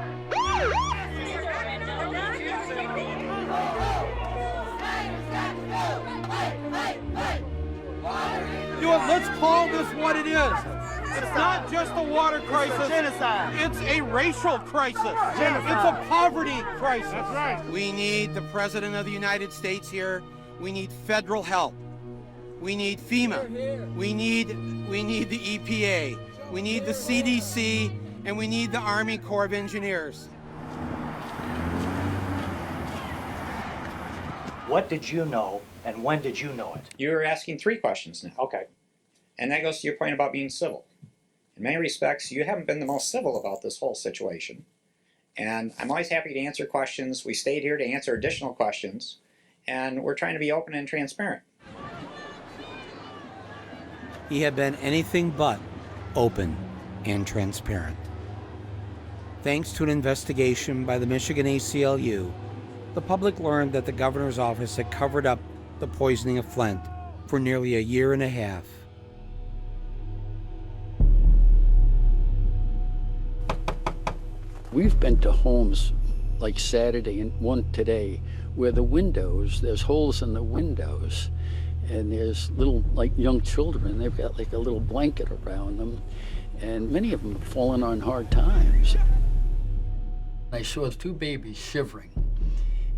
You know what, let's call this what it is. It's not just a water crisis. It's a genocide. It's a racial crisis. Genocide. It's a poverty crisis. That's right. We need the President of the United States here. We need federal help. We need FEMA. We need the EPA. We need the CDC, and we need the Army Corps of Engineers. What did you know, and when did you know it? You're asking 3 questions now. Okay. And that goes to your point about being civil. In many respects, you haven't been the most civil about this whole situation. And I'm always happy to answer questions. We stayed here to answer additional questions, and we're trying to be open and transparent. He had been anything but open and transparent. Thanks to an investigation by the Michigan ACLU, the public learned that the governor's office had covered up the poisoning of Flint for nearly a year and a half. We've been to homes like Saturday and one today where the windows, there's holes in the windows, and there's little, like young children, they've got like a little blanket around them, and many of them have fallen on hard times. I saw 2 babies shivering,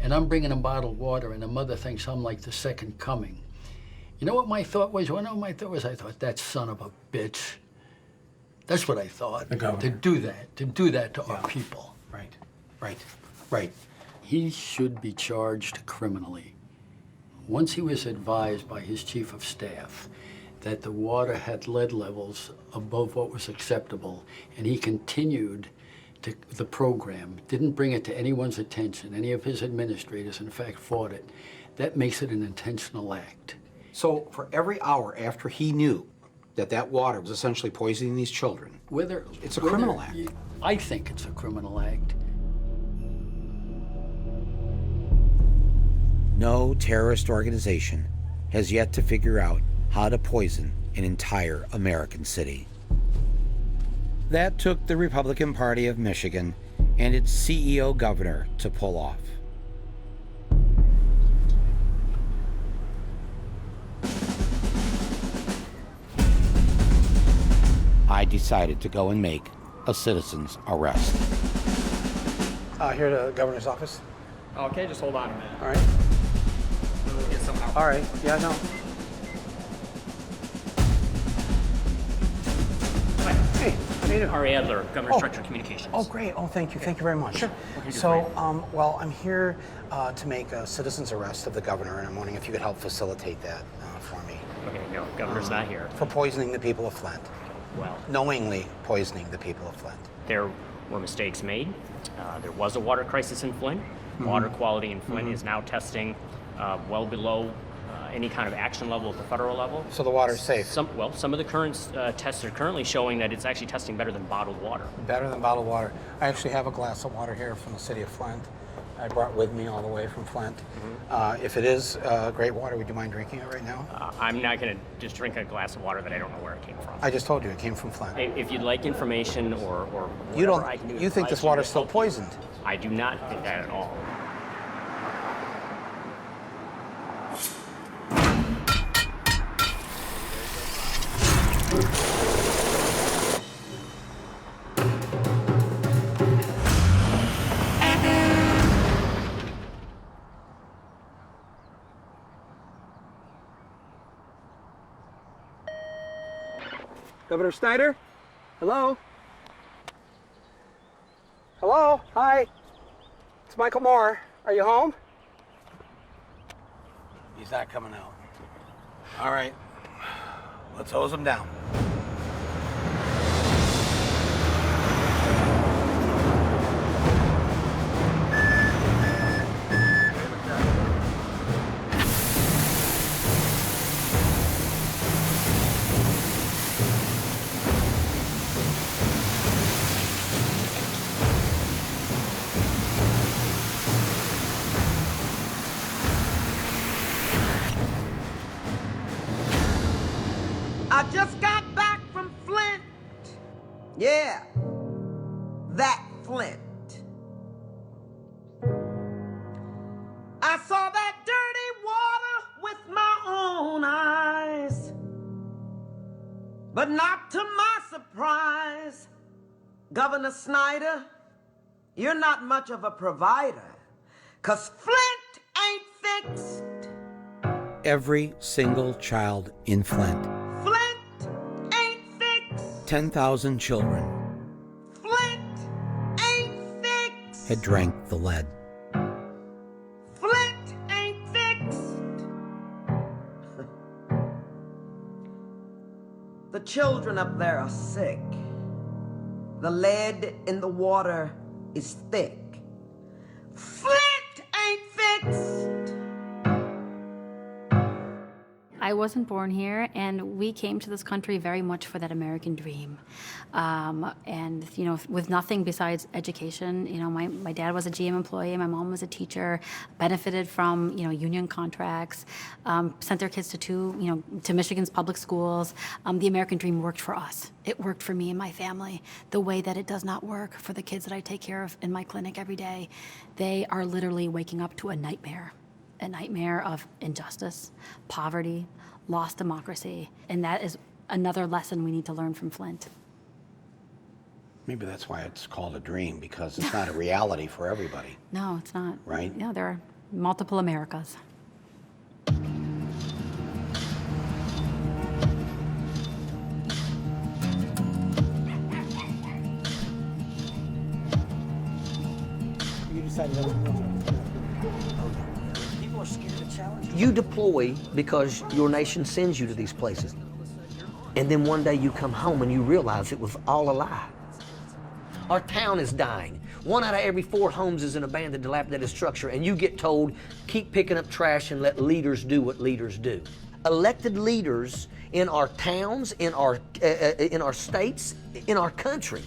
and I'm bringing them bottled water, and the mother thinks I'm like the second coming. You know what my thought was? Well, no, my thought was, I thought, that son of a bitch. That's what I thought. The governor. To do that to our people. Right. He should be charged criminally. Once he was advised by his chief of staff that the water had lead levels above what was acceptable, and he continued the program, didn't bring it to anyone's attention, any of his administrators, in fact, fought it, that makes it an intentional act. So for every hour after he knew that water was essentially poisoning these children, it's a criminal act. I think it's a criminal act. No terrorist organization has yet to figure out how to poison an entire American city. That took the Republican Party of Michigan and its CEO governor to pull off. I decided to go and make a citizen's arrest. Here to the governor's office. Okay, just hold on a minute. All right. All right. Yeah, no. Hey, how you doing? Ari Adler, Governor's Director of Communications. Oh, great. Oh, thank you. Thank you very much. Sure. So, well, I'm here to make a citizen's arrest of the governor, and I'm wondering if you could help facilitate that for me. Okay, no, Governor's not here. For poisoning the people of Flint. Well, Knowingly poisoning the people of Flint. there were mistakes made. There was a water crisis in Flint. Water quality in Flint is now testing well below any kind of action level at the federal level. So the water's safe? Some of the current tests are currently showing that it's actually testing better than bottled water. Better than bottled water. I actually have a glass of water here from the city of Flint. I brought with me all the way from Flint. If it is great water, would you mind drinking it right now? I'm not going to just drink a glass of water that I don't know where it came from. I just told you it came from Flint. If you'd like information or You whatever I can do to You think advise this you water's to still help you. poisoned? I do not think that at all. Governor Snyder? Hello? Hello? Hi. It's Michael Moore. Are you home? He's not coming out. All right. Let's hose him down. I just got back from Flint. Yeah, that Flint. I saw that dirty water with my own eyes. But not to my surprise, Governor Snyder, you're not much of a provider, 'cause Flint ain't fixed. Every single child in Flint, 10,000 children, Flint ain't fixed. had drank the lead. Flint ain't fixed. The children up there are sick. The lead in the water is thick. Flint ain't fixed. I wasn't born here, and we came to this country very much for that American dream. And, you know, with nothing besides education. You know, my dad was a GM employee, my mom was a teacher, benefited from, you know, union contracts, sent their kids to Michigan's public schools. The American dream worked for us. It worked for me and my family the way that it does not work for the kids that I take care of in my clinic every day. They are literally waking up to a nightmare of injustice, poverty, lost democracy, and that is another lesson we need to learn from Flint. Maybe that's why it's called a dream, because it's not a reality for everybody. No, it's not. Right? Yeah, there are multiple Americas. You decided that was People are scared to challenge. You deploy because your nation sends you to these places. And then one day you come home and you realize it was all a lie. Our town is dying. 1 out of every 4 homes is an abandoned, dilapidated structure, and you get told, keep picking up trash and let leaders do what leaders do. elected leaders in our towns, in our states, in our country,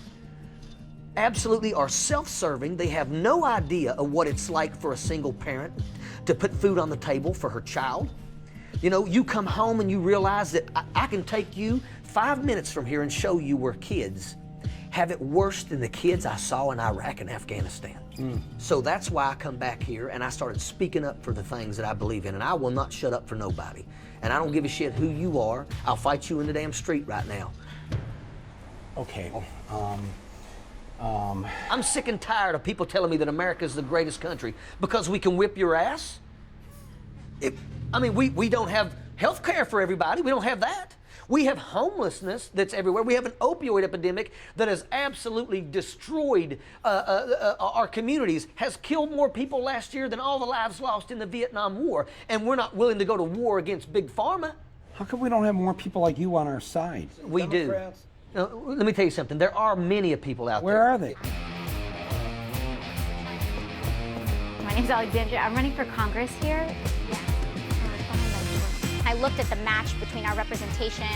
absolutely are self-serving. They have no idea of what it's like for a single parent to put food on the table for her child. You know, you come home and you realize that I can take you 5 minutes from here and show you where kids have it worse than the kids I saw in Iraq and Afghanistan. So that's why I come back here and I started speaking up for the things that I believe in, and I will not shut up for nobody. And I don't give a shit who you are. I'll fight you in the damn street right now. Okay, I'm sick and tired of people telling me that America is the greatest country because we can whip your ass. I mean, we don't have health care for everybody. We don't have that. We have homelessness that's everywhere. We have an opioid epidemic that has absolutely destroyed our communities, has killed more people last year than all the lives lost in the Vietnam War, and we're not willing to go to war against Big Pharma. how come we don't have more people like you on our side? We do. Now, let me tell you something. There are many people out there. Where are they? My name's Alexandria. I'm running for Congress here. I looked at the match between our representation,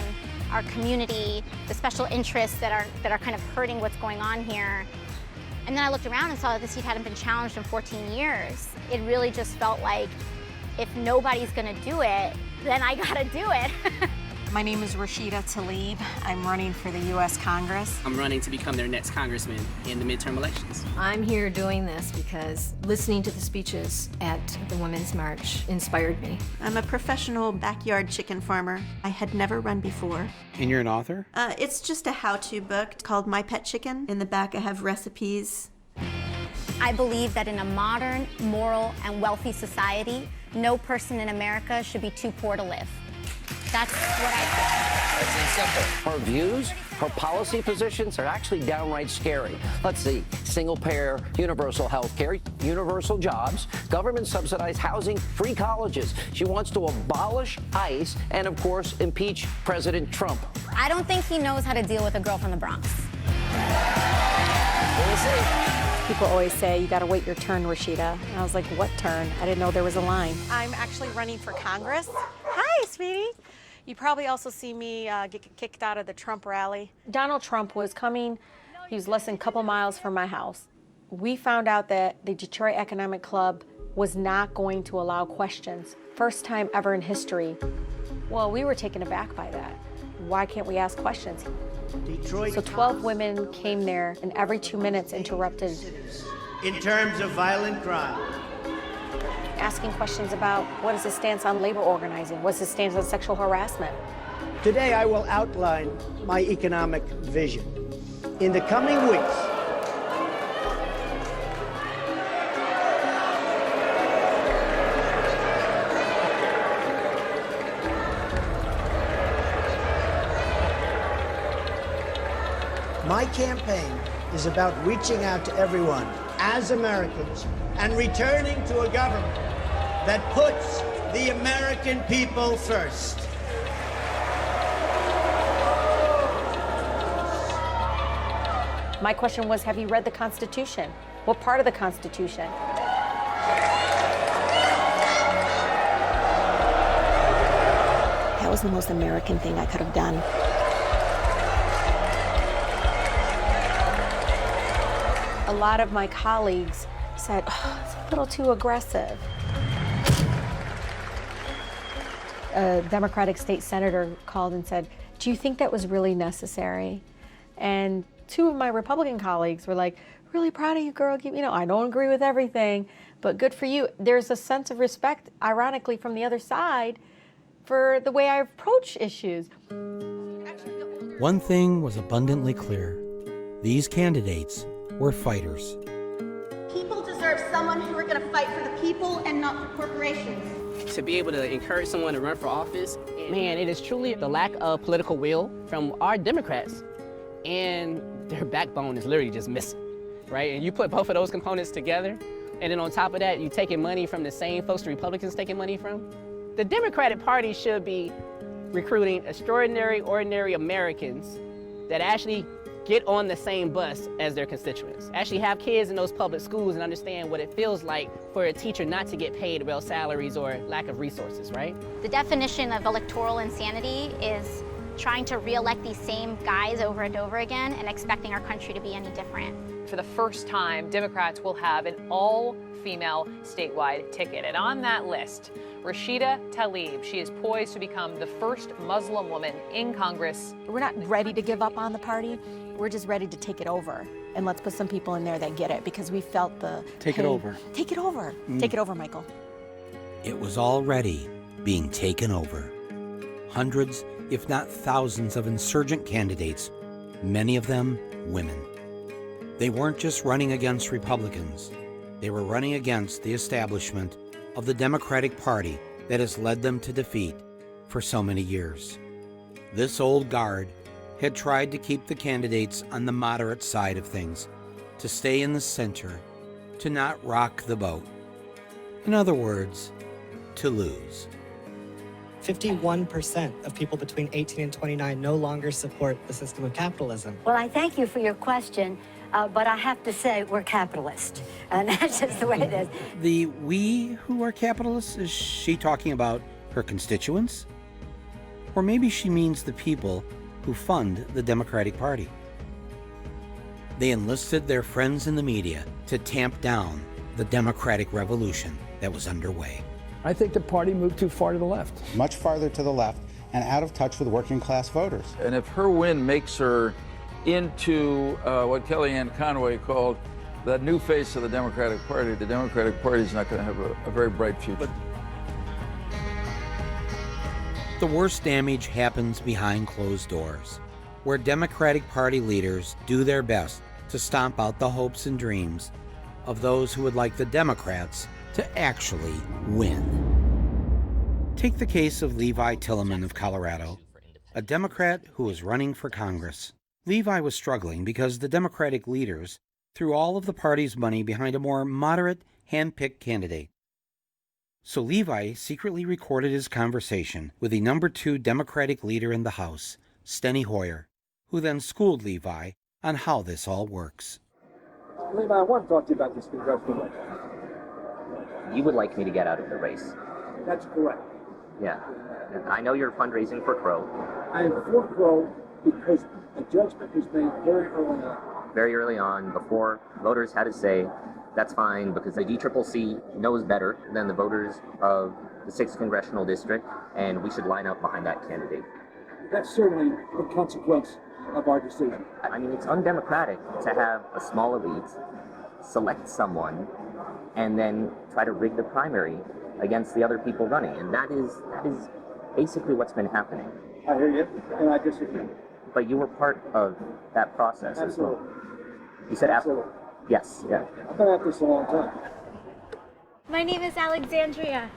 our community, the special interests that are kind of hurting what's going on here. And then I looked around and saw that the seat hadn't been challenged in 14 years. It really just felt like if nobody's gonna do it, then I gotta do it. My name is Rashida Tlaib. I'm running for the U.S. Congress. I'm running to become their next congressman in the midterm elections. I'm here doing this because listening to the speeches at the Women's March inspired me. I'm a professional backyard chicken farmer. I had never run before. And you're an author? It's just a how-to book called My Pet Chicken. In the back I have recipes. I believe that in a modern, moral, and wealthy society, no person in America should be too poor to live. That's what I think. That's simple. Her views, her policy positions are actually downright scary. Let's see, single-payer, universal health care, universal jobs, government-subsidized housing, free colleges. She wants to abolish ICE and, of course, impeach President Trump. I don't think he knows how to deal with a girl from the Bronx. We'll see. People always say, you gotta wait your turn, Rashida. And I was like, what turn? I didn't know there was a line. I'm actually running for Congress. Hi, sweetie. You probably also see me get kicked out of the Trump rally. Donald Trump was coming. He was less than a couple miles from my house. We found out that the Detroit Economic Club was not going to allow questions. First time ever in history. Well, we were taken aback by that. Why can't we ask questions? Detroit. So 12 women came there and every 2 minutes interrupted. In terms of violent crime. Asking questions about what is his stance on labor organizing? What's his stance on sexual harassment? Today I will outline my economic vision. In the coming weeks, my campaign is about reaching out to everyone as Americans and returning to a government that puts the American people first. My question was, have you read the Constitution? What part of the Constitution? That was the most American thing I could have done. A lot of my colleagues said, oh, it's a little too aggressive. A Democratic state senator called and said, do you think that was really necessary? And two of my Republican colleagues were like, really proud of you, girl. You know, I don't agree with everything, but good for you. There's a sense of respect, ironically, from the other side for the way I approach issues. One thing was abundantly clear. These candidates were fighters. People deserve someone who are going to fight for the people and not for corporations. To be able to encourage someone to run for office, man, it is truly the lack of political will from our Democrats. And their backbone is literally just missing, right? And you put both of those components together, and then on top of that, you taking money from the same folks the Republicans taking money from. The Democratic Party should be recruiting extraordinary, ordinary Americans that actually get on the same bus as their constituents. Actually have kids in those public schools and understand what it feels like for a teacher not to get paid real salaries or lack of resources, right? The definition of electoral insanity is trying to re-elect these same guys over and over again and expecting our country to be any different. For the first time, Democrats will have an all-female statewide ticket. And on that list, Rashida Tlaib. She is poised to become the first Muslim woman in Congress. We're not ready to give up on the party. We're just ready to take it over. And let's put some people in there that get it, because we felt the Take it over. Take it over. Take it over, Michael. It was already being taken over. Hundreds, if not thousands, of insurgent candidates, many of them women. They weren't just running against Republicans. They were running against the establishment of the Democratic Party that has led them to defeat for so many years. This old guard had tried to keep the candidates on the moderate side of things, to stay in the center, to not rock the boat. In other words, to lose. 51% of people between 18 and 29 no longer support the system of capitalism. Well, I thank you for your question, but I have to say we're capitalist, and that's just the way it is. The we who are capitalists, is she talking about her constituents? Or maybe she means the people who fund the Democratic Party. They enlisted their friends in the media to tamp down the democratic revolution that was underway. I think the party moved too far to the left. Much farther to the left and out of touch with working class voters. And if her win makes her into what Kellyanne Conway called the new face of the Democratic Party is not going to have a very bright future. The worst damage happens behind closed doors, where Democratic Party leaders do their best to stomp out the hopes and dreams of those who would like the Democrats to actually win. Take the case of Levi Tillemann of Colorado, a Democrat who was running for Congress. Levi was struggling because the Democratic leaders threw all of the party's money behind a more moderate, hand-picked candidate. So Levi secretly recorded his conversation with the number 2 Democratic leader in the House, Steny Hoyer, who then schooled Levi on how this all works. Levi, I want to talk to you about this congressional race. You would like me to get out of the race? That's correct. Yeah. I know you're fundraising for Crow. I am for Crow because a judgment was made very early on. Very early on, before voters had to say, that's fine, because the DCCC knows better than the voters of the 6th Congressional District, and we should line up behind that candidate. That's certainly the consequence of our decision. I mean, it's undemocratic to have a small elite select someone and then try to rig the primary against the other people running, and that is basically what's been happening. I hear you, and I disagree. But you were part of that process as well. You said absolutely. Yes, yeah. I've been at this a long time. My name is Alexandria.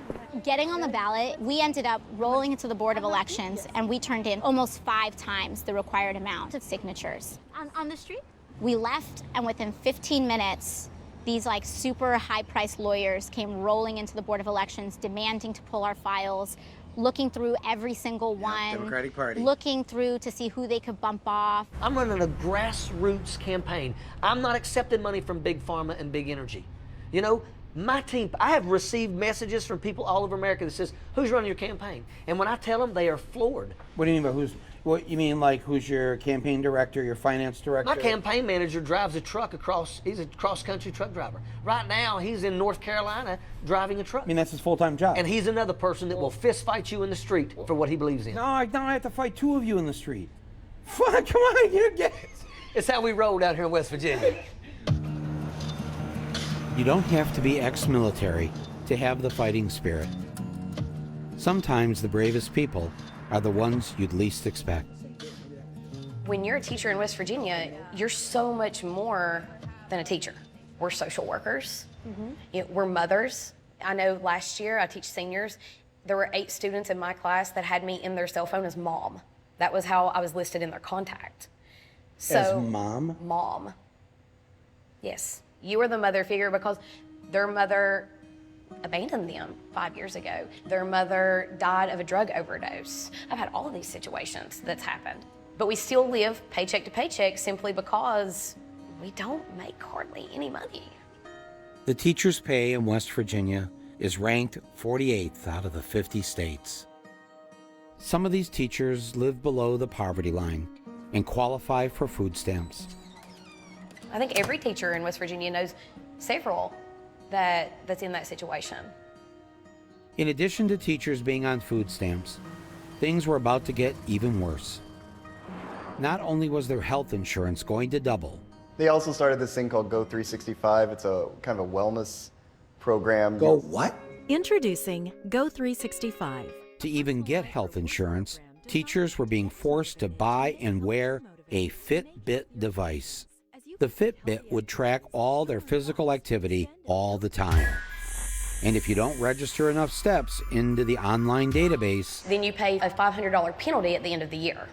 Getting on the ballot, we ended up rolling into the Board of Elections, and we turned in almost 5 times the required amount of signatures. On the street? We left, and within 15 minutes, these like super high-priced lawyers came rolling into the Board of Elections, demanding to pull our files, looking through every single one, Democratic Party. looking through to see who they could bump off. I'm running a grassroots campaign. I'm not accepting money from Big Pharma and Big Energy. You know, my team, I have received messages from people all over America that says, who's running your campaign? And when I tell them, they are floored. What do you mean by who's? What you mean, like who's your campaign director, your finance director? My campaign manager drives a truck across. He's a cross-country truck driver. Right now, he's in North Carolina driving a truck. I mean, that's his full-time job. And he's another person that will fist fight you in the street for what he believes in. No, I have to fight 2 of you in the street. Fuck, come on, you get it. It's how we roll down here in West Virginia. You don't have to be ex-military to have the fighting spirit. Sometimes the bravest people are the ones you'd least expect. When you're a teacher in West Virginia, you're so much more than a teacher. We're social workers. You know, we're mothers. I know last year I teach seniors. There were 8 students in my class that had me in their cell phone as mom. That was how I was listed in their contact. So, as mom? Mom. Yes. You were the mother figure because their mother abandoned them 5 years ago. Their mother died of a drug overdose. I've had all of these situations that's happened. but we still live paycheck to paycheck simply because we don't make hardly any money. The teachers' pay in West Virginia is ranked 48th out of the 50 states. Some of these teachers live below the poverty line and qualify for food stamps. I think every teacher in West Virginia knows several that's in that situation. In addition to teachers being on food stamps, things were about to get even worse. Not only was their health insurance going to double, they also started this thing called Go 365. It's a kind of a wellness program. Go what? Introducing Go 365. To even get health insurance, teachers were being forced to buy and wear a Fitbit device. The Fitbit would track all their physical activity all the time. And if you don't register enough steps into the online database, then you pay a $500 penalty at the end of the year.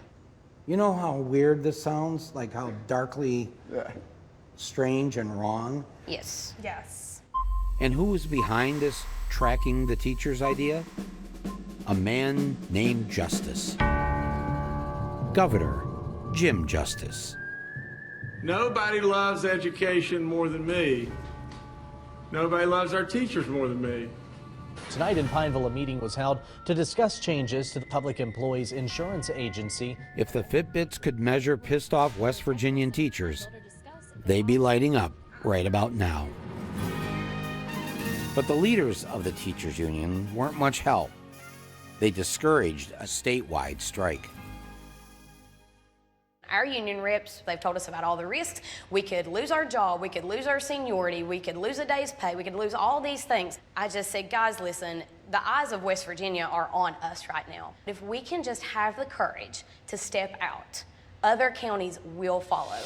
You know how weird this sounds? Like how darkly strange and wrong? Yes. Yes. And who was behind this tracking the teachers idea? A man named Justice. Governor Jim Justice. Nobody loves education more than me. Nobody loves our teachers more than me. Tonight in Pineville, a meeting was held to discuss changes to the Public Employees Insurance Agency. If the Fitbits could measure pissed off West Virginian teachers, they'd be lighting up right about now. But the leaders of the teachers union weren't much help. They discouraged a statewide strike. Our union reps, they've told us about all the risks. We could lose our job, we could lose our seniority, we could lose a day's pay, we could lose all these things. I just said, guys, listen, the eyes of West Virginia are on us right now. If we can just have the courage to step out, other counties will follow.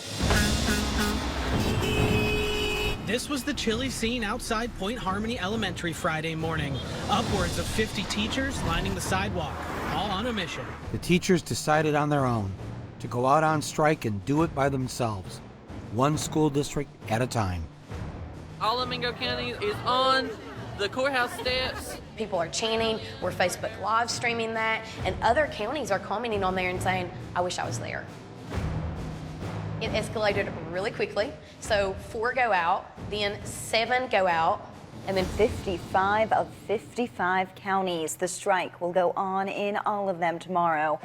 This was the chilly scene outside Point Harmony Elementary Friday morning. Upwards of 50 teachers lining the sidewalk, all on a mission. The teachers decided on their own to go out on strike and do it by themselves, one school district at a time. Alameda County is on the courthouse steps. People are chanting, we're Facebook live streaming that, and other counties are commenting on there and saying, I wish I was there. It escalated really quickly. So 4 go out, then 7 go out. And then 55 of 55 counties. The strike will go on in all of them tomorrow.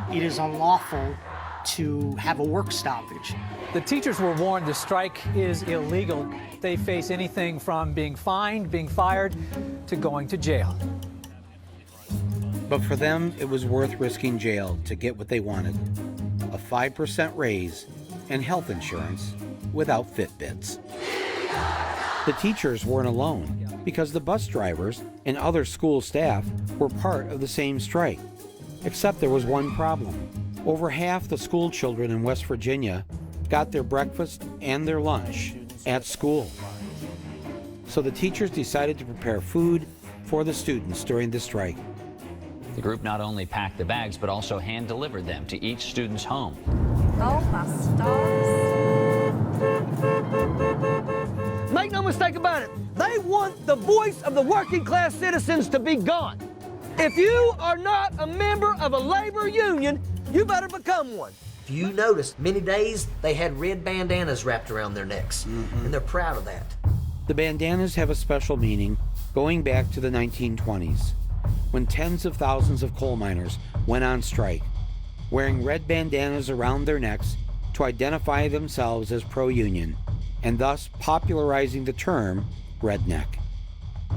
It is unlawful to have a work stoppage. The teachers were warned the strike is illegal. They face anything from being fined, being fired, to going to jail. But for them, it was worth risking jail to get what they wanted: a 5% raise and health insurance without Fitbits. The teachers weren't alone, because the bus drivers and other school staff were part of the same strike. Except there was one problem. Over half the school children in West Virginia got their breakfast and their lunch at school. So the teachers decided to prepare food for the students during the strike. The group not only packed the bags, but also hand-delivered them to each student's home. Oh, my stars. Make no mistake about it, they want the voice of the working class citizens to be gone. If you are not a member of a labor union, you better become one. If you noticed, many days they had red bandanas wrapped around their necks, and they're proud of that. The bandanas have a special meaning going back to the 1920s, when tens of thousands of coal miners went on strike, wearing red bandanas around their necks to identify themselves as pro-union, and thus popularizing the term redneck.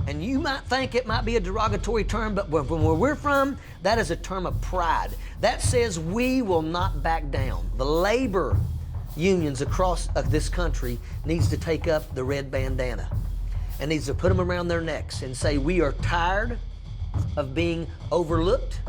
And you might think it might be a derogatory term, but from where we're from, that is a term of pride. That says we will not back down. The labor unions across this country needs to take up the red bandana and needs to put them around their necks and say we are tired of being overlooked,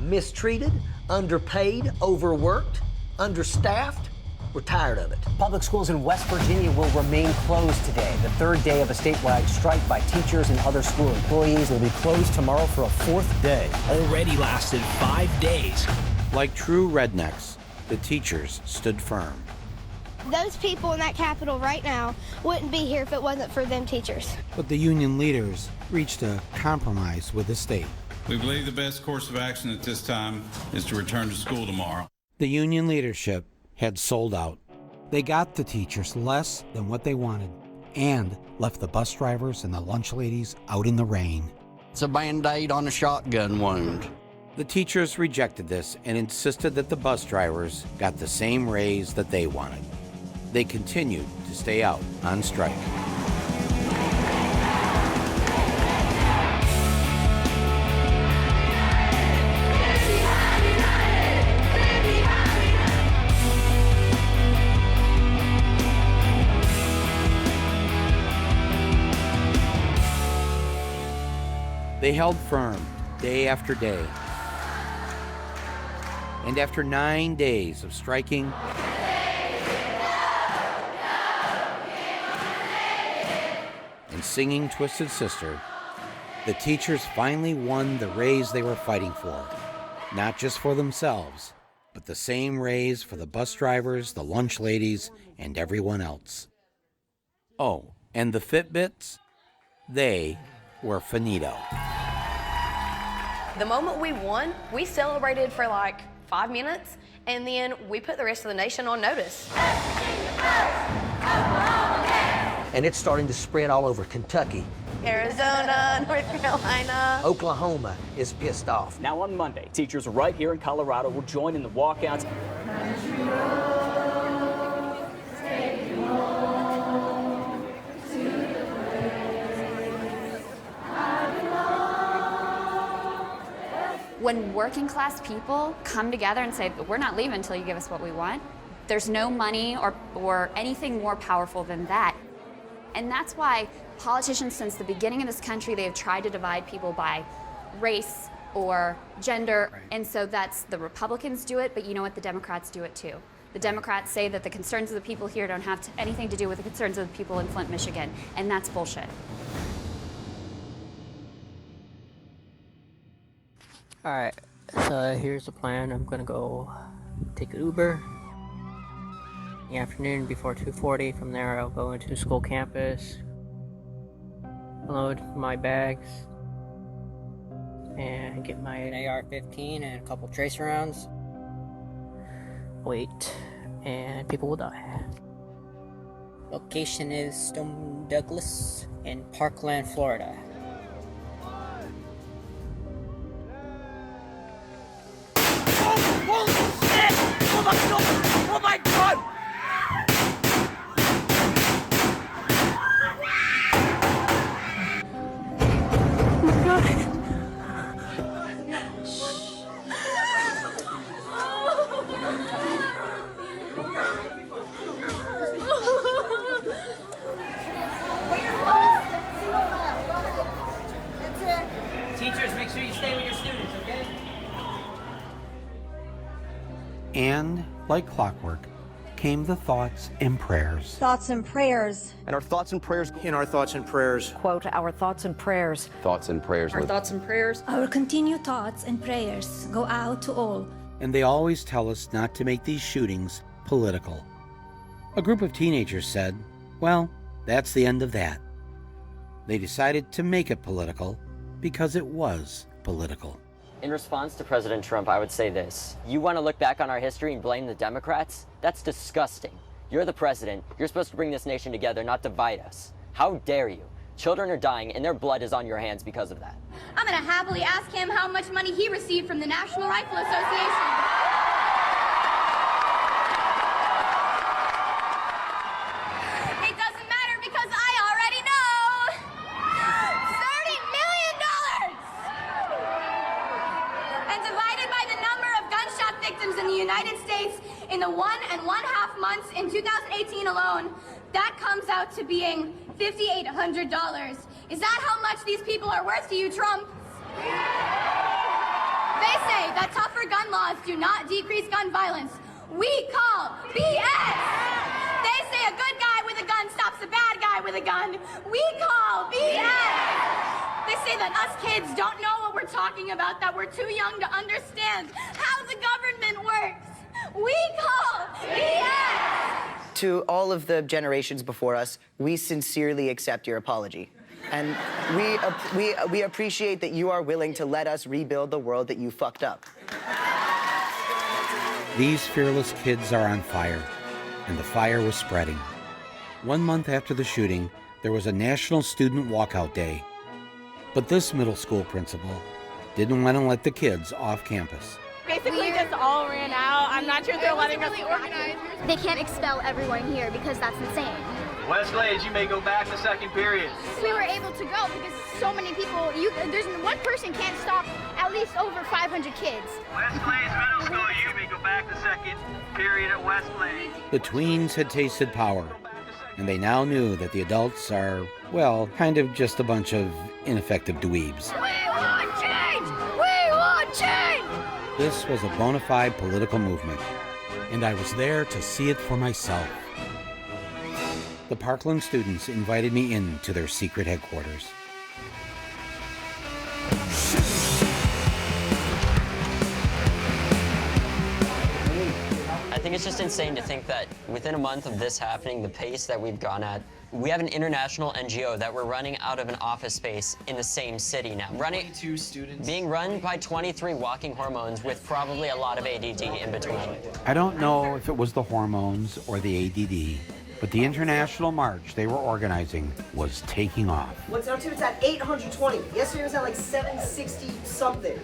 mistreated, underpaid, overworked, understaffed. We're tired of it. Public schools in West Virginia will remain closed today. The third day of a statewide strike by teachers and other school employees will be closed tomorrow for a 4th day. Already lasted 5 days. Like true rednecks, the teachers stood firm. Those people in that Capitol right now wouldn't be here if it wasn't for them teachers. But the union leaders reached a compromise with the state. We believe the best course of action at this time is to return to school tomorrow. The union leadership had sold out. They got the teachers less than what they wanted and left the bus drivers and the lunch ladies out in the rain. It's a Band-Aid on a shotgun wound. The teachers rejected this and insisted that the bus drivers got the same raise that they wanted. They continued to stay out on strike. They held firm day after day. And after 9 days of striking, and singing Twisted Sister, the teachers finally won the raise they were fighting for. Not just for themselves, but the same raise for the bus drivers, the lunch ladies, and everyone else. Oh, and the Fitbits? They were finito. The moment we won, we celebrated for like 5 minutes, and then we put the rest of the nation on notice. And it's starting to spread all over Kentucky. Arizona, North Carolina. Oklahoma is pissed off. Now on Monday, teachers right here in Colorado will join in the walkouts. When working class people come together and say, we're not leaving until you give us what we want, there's no money or anything more powerful than that. And that's why politicians since the beginning of this country, they have tried to divide people by race or gender. Right. And so that's, the Republicans do it, but you know what, the Democrats do it too. The Democrats say that the concerns of the people here don't have anything to do with the concerns of the people in Flint, Michigan, and that's bullshit. All right, so here's the plan. I'm gonna go take an Uber in the afternoon before 2:40. From there, I'll go into school campus, load my bags, and get my AR-15 and a couple tracer rounds. Wait, and people will die. Location is Stone Douglas in Parkland, Florida. Holy shit! Oh my god! Oh my god! Oh my god! Teachers, make sure you stay with your students, okay? And, like clockwork, came the thoughts and prayers. Thoughts and prayers. And our thoughts and prayers. In our thoughts and prayers. Quote, our thoughts and prayers. Thoughts and prayers. Our thoughts and prayers. Our continued thoughts and prayers go out to all. And they always tell us not to make these shootings political. A group of teenagers said, well, that's the end of that. They decided to make it political because it was political. In response to President Trump, I would say this. You want to look back on our history and blame the Democrats? That's disgusting. You're the president. You're supposed to bring this nation together, not divide us. How dare you? Children are dying, and their blood is on your hands because of that. I'm going to happily ask him how much money he received from the National Rifle Association. It doesn't matter because I already know. $30 million! And divided by the number of gunshot victims in the United States in the 1.5 months in 2018 alone, that comes out to being $5,800. Is that how much these people are worth to you, Trump? They say that tougher gun laws do not decrease gun violence. We call BS! They say a good guy with a gun stops a bad guy with a gun. We call BS! They say that us kids don't know what we're talking about, that we're too young to understand how the government works. We call BS! To all of the generations before us, we sincerely accept your apology. And we appreciate that you are willing to let us rebuild the world that you fucked up. These fearless kids are on fire, and the fire was spreading. 1 month after the shooting, there was a National Student Walkout Day. But this middle school principal didn't want to let the kids off campus. Basically just all ran out. I'm not sure if they're letting us organize. They can't expel everyone here because that's insane. West Glades, you may go back the second period. We were able to go because so many people, there's one person can't stop at least over 500 kids. West Glades Middle School, you may go back the second period at West Glades. The tweens had tasted power, and they now knew that the adults are, well, kind of just a bunch of ineffective dweebs. We want change! We want change! This was a bona fide political movement, and I was there to see it for myself. The Parkland students invited me into their secret headquarters. I think it's just insane to think that within a month of this happening, the pace that we've gone at, we have an international NGO that we're running out of an office space in the same city now. 22 students. Being run by 23 walking hormones with probably a lot of ADD in between. I don't know if it was the hormones or the ADD, but the international march they were organizing was taking off. What's it up to? It's at 820. Yesterday was at like 760 something.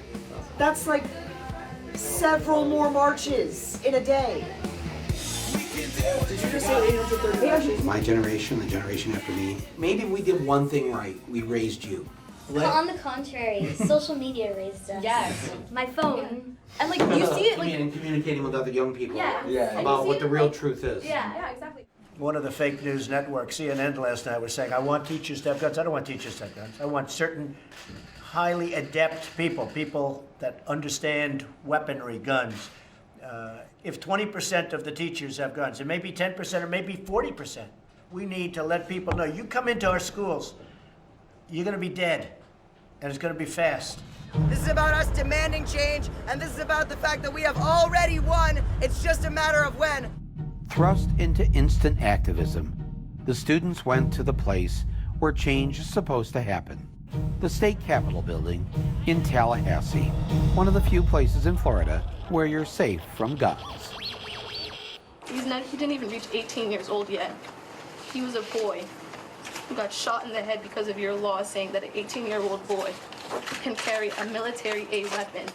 That's like several more marches in a day. Did you just say 830? My generation, the generation after me, maybe we did one thing right. We raised you. On the contrary, social media raised us. Yes. My phone. And like you see it like communicating with other young people Yeah. about what the real truth is. Yeah, exactly. One of the fake news networks, CNN last night, was saying, I want teachers to have guns. I don't want teachers to have guns. I want certain highly adept people that understand weaponry, guns. If 20% of the teachers have guns, it may be 10% or maybe 40%. We need to let people know, you come into our schools, you're gonna be dead, and it's gonna be fast. This is about us demanding change, and this is about the fact that we have already won. It's just a matter of when. Thrust into instant activism, the students went to the place where change is supposed to happen. The state capitol building in Tallahassee, one of the few places in Florida where you're safe from guns. He didn't even reach 18 years old yet. He was a boy who got shot in the head because of your law saying that an 18-year-old boy can carry a military-aid weapon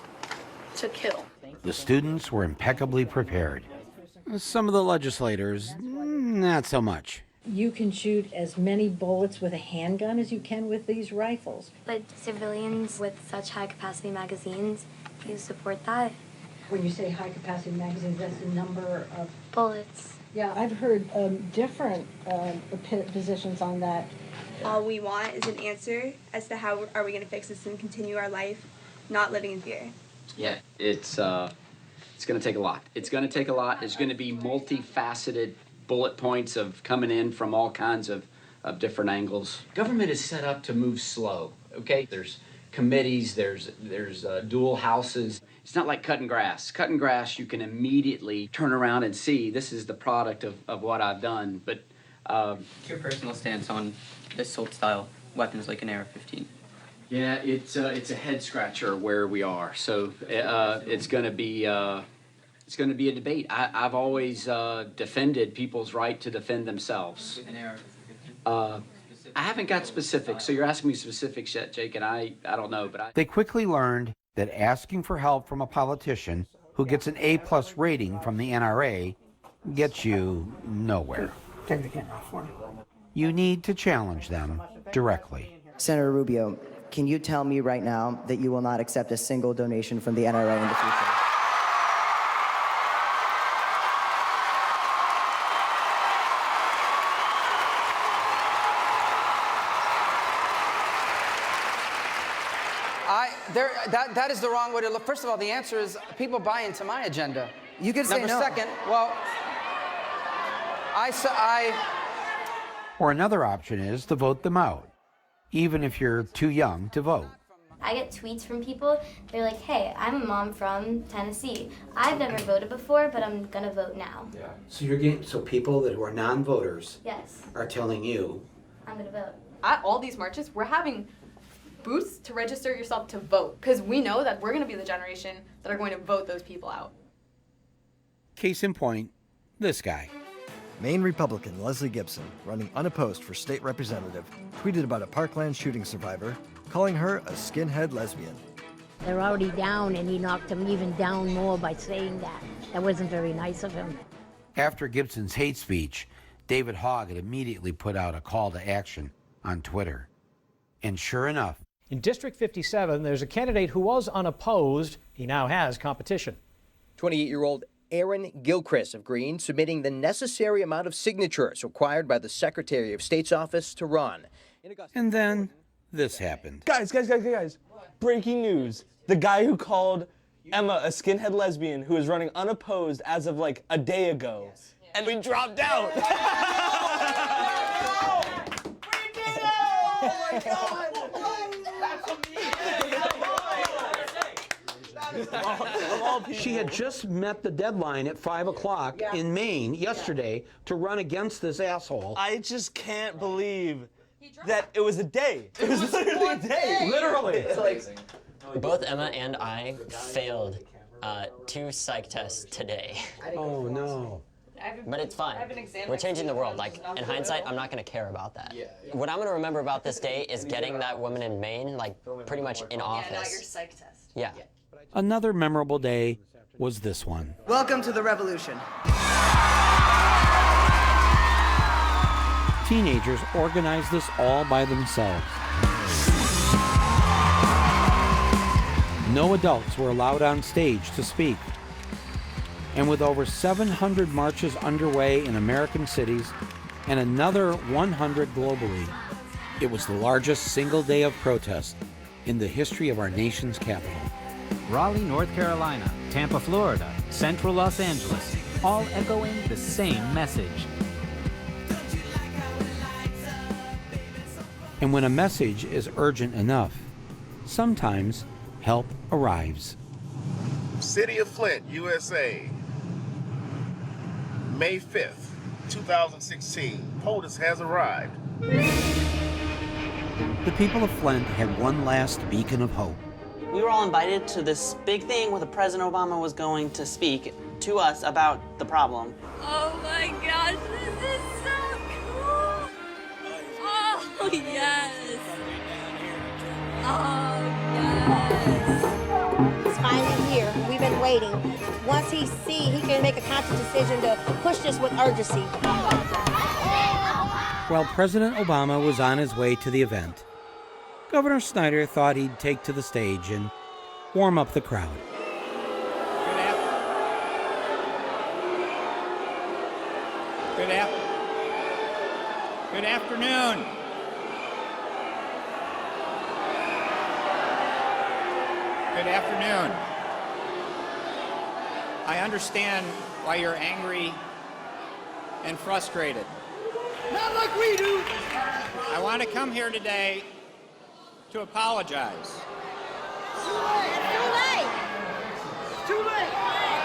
to kill. The students were impeccably prepared. Some of the legislators, not so much. You can shoot as many bullets with a handgun as you can with these rifles. But civilians with such high-capacity magazines, do you support that? When you say high-capacity magazines, that's the number of bullets. Yeah, I've heard different positions on that. All we want is an answer as to how are we going to fix this and continue our life, not living in fear. Yeah, it's going to take a lot. It's going to take a lot. It's going to be multifaceted bullet points of coming in from all kinds of different angles. Government is set up to move slow, okay? There's committees, there's dual houses. It's not like cutting grass. Cutting grass, you can immediately turn around and see this is the product of what I've done. But your personal stance on assault-style weapons like an AR-15? Yeah, it's a head scratcher where we are. So it's going to be a debate. I've always defended people's right to defend themselves. An AR-15? I haven't got specifics, so you're asking me specifics yet, Jake, and I don't know, but They quickly learned that asking for help from a politician who gets an A+ rating from the NRA gets you nowhere. Take the camera off for me. You need to challenge them directly. Senator Rubio, can you tell me right now that you will not accept a single donation from the NRA in the future? That is the wrong way to look. First of all, the answer is people buy into my agenda. You can say no. Number second, well, Or another option is to vote them out, even if you're too young to vote. I get tweets from people, they're like, hey, I'm a mom from Tennessee. I've never voted before, but I'm gonna vote now. So you're getting people that who are non-voters Yes, are telling you I'm gonna vote. at all these marches, we're having booths to register yourself to vote, because we know that we're going to be the generation that are going to vote those people out. Case in point, this guy. Maine Republican Leslie Gibson, running unopposed for state representative, tweeted about a Parkland shooting survivor, calling her a skinhead lesbian. They're already down, and he knocked them even down more by saying that. That wasn't very nice of him. After Gibson's hate speech, David Hogg had immediately put out a call to action on Twitter. And sure enough, in District 57, there's a candidate who was unopposed. He now has competition. 28-year-old Aaron Gilchrist of Green submitting the necessary amount of signatures required by the Secretary of State's office to run. And then this happened. Guys. Breaking news. The guy who called Emma a skinhead lesbian who is running unopposed as of like a day ago. Yes. And we dropped out. Oh my God! She had just met the deadline at 5 o'clock in Maine yesterday to run against this asshole. I just can't believe that it was a day. It was literally a day. Literally. It's like, both Emma and I failed 2 psych tests today. Oh no. But it's fine. We're changing the world. Like, in hindsight, I'm not going to care about that. What I'm going to remember about this day is getting that woman in Maine, like, pretty much in office. Yeah, not your psych test. Yeah. Another memorable day was this one. Welcome to the revolution. Teenagers organized this all by themselves. No adults were allowed on stage to speak. And with over 700 marches underway in American cities and another 100 globally, it was the largest single day of protest in the history of our nation's capital. Raleigh, North Carolina, Tampa, Florida, Central Los Angeles, all echoing the same message. And when a message is urgent enough, sometimes help arrives. City of Flint, USA, May 5th, 2016. POTUS has arrived. The people of Flint had one last beacon of hope. We were all invited to this big thing where the President Obama was going to speak to us about the problem. Oh my gosh, this is so cool! Oh yes! Oh yes! It's finally here. We've been waiting. Once he can make a conscious decision to push this with urgency. While President Obama was on his way to the event, Governor Snyder thought he'd take to the stage and warm up the crowd. Good afternoon. Good afternoon. I understand why you're angry and frustrated. Not like we do. I want to come here today to apologize. It's too late! It's too late!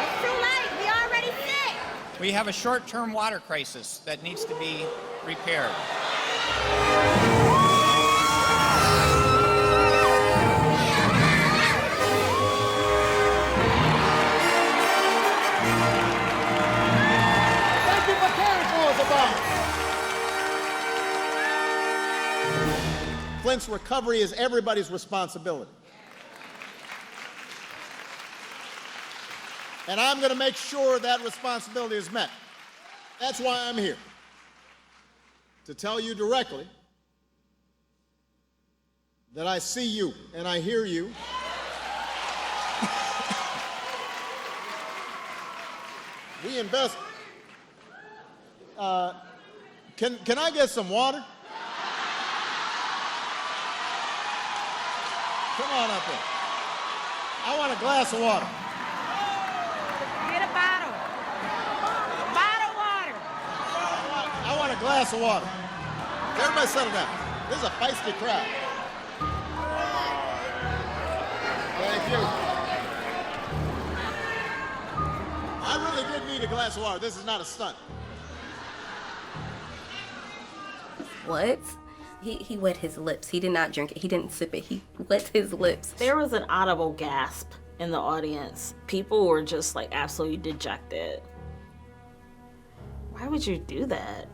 It's too late! We already sick! We have a short-term water crisis that needs to be repaired. Thank you for caring for us, Obama. Flint's recovery is everybody's responsibility. And I'm going to make sure that responsibility is met. That's why I'm here. To tell you directly that I see you and I hear you. We invest. Can I get some water? Come on up here. I want a glass of water. Get a bottle. A bottle of water. I want a glass of water. Everybody settle down. This is a feisty crowd. Thank you. I really did need a glass of water. This is not a stunt. What? He wet his lips. He did not drink it. He didn't sip it. He wet his lips. There was an audible gasp in the audience. People were just like absolutely dejected. Why would you do that?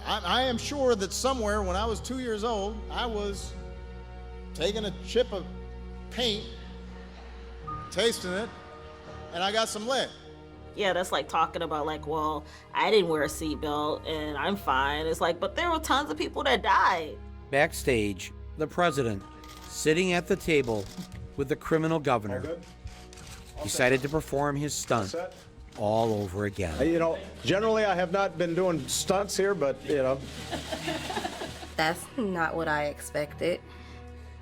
I am sure that somewhere when I was 2 years old, I was taking a chip of paint, tasting it, and I got some lead. Yeah, that's like talking about like, well, I didn't wear a seatbelt and I'm fine. It's like, but there were tons of people that died. Backstage, the president, sitting at the table with the criminal governor, decided to perform his stunt all over again. You know, generally I have not been doing stunts here, but, you know. That's not what I expected.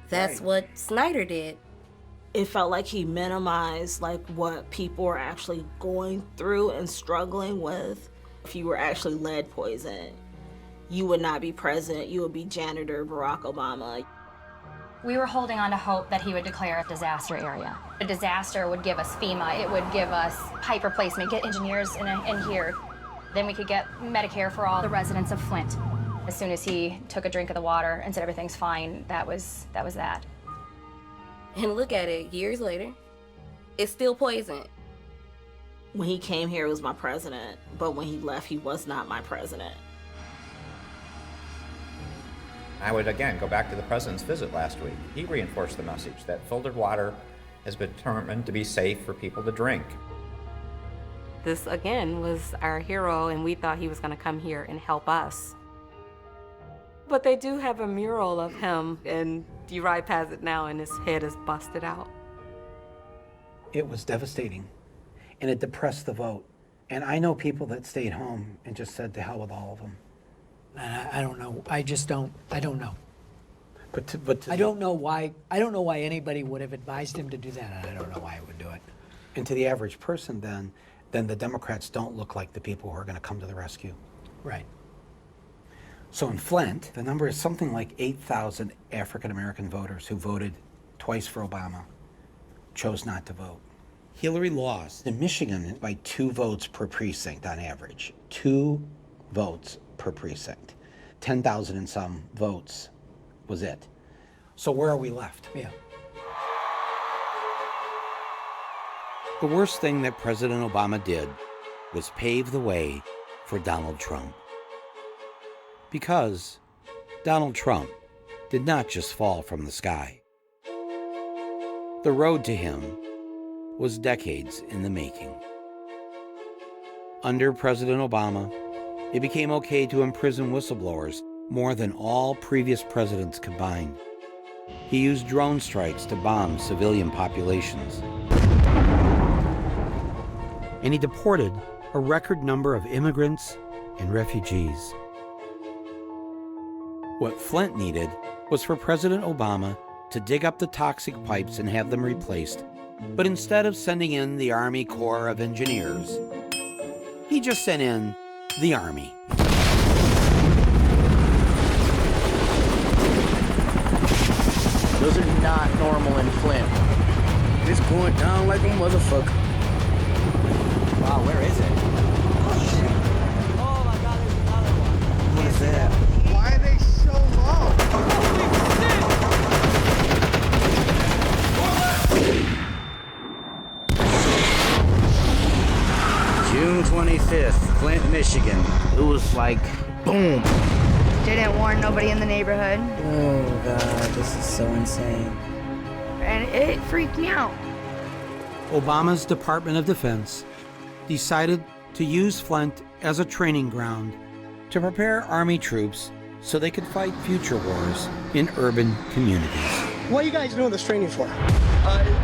That's what Snyder did. It felt like he minimized like what people were actually going through and struggling with. If you were actually lead poisoned, you would not be president, you would be janitor Barack Obama. We were holding on to hope that he would declare a disaster area. A disaster would give us FEMA, it would give us pipe replacement, get engineers in here. Then we could get Medicare for all the residents of Flint. As soon as he took a drink of the water and said everything's fine, that was that. And look at it, years later, it's still poison. When he came here, he was my president, but when he left, he was not my president. I would again go back to the president's visit last week. He reinforced the message that filtered water has been determined to be safe for people to drink. This, again, was our hero, and we thought he was going to come here and help us. But they do have a mural of him, and you ride past it now, and his head is busted out. It was devastating, and it depressed the vote. And I know people that stayed home and just said to hell with all of them. I don't know. I don't know. But I don't know why. I don't know why anybody would have advised him to do that, and I don't know why he would do it. And to the average person, then the Democrats don't look like the people who are going to come to the rescue. Right. So in Flint, the number is something like 8,000 African-American voters who voted twice for Obama chose not to vote. Hillary lost in Michigan by 2 votes per precinct on average. 2 votes per precinct. 10,000 and some votes was it. So where are we left? Yeah. The worst thing that President Obama did was pave the way for Donald Trump. Because Donald Trump did not just fall from the sky. The road to him was decades in the making. Under President Obama, it became okay to imprison whistleblowers more than all previous presidents combined. He used drone strikes to bomb civilian populations. And he deported a record number of immigrants and refugees. What Flint needed was for President Obama to dig up the toxic pipes and have them replaced. But instead of sending in the Army Corps of Engineers, he just sent in the Army. Those are not normal in Flint. It's going down like a motherfucker. Wow, where is it? Oh my God, there's another one. What is that? Why are they so low? June 25th, Flint, Michigan. It was like, boom. Didn't warn nobody in the neighborhood. Oh God, this is so insane. And it freaked me out. Obama's Department of Defense decided to use Flint as a training ground to prepare Army troops so they could fight future wars in urban communities. What are you guys doing this training for?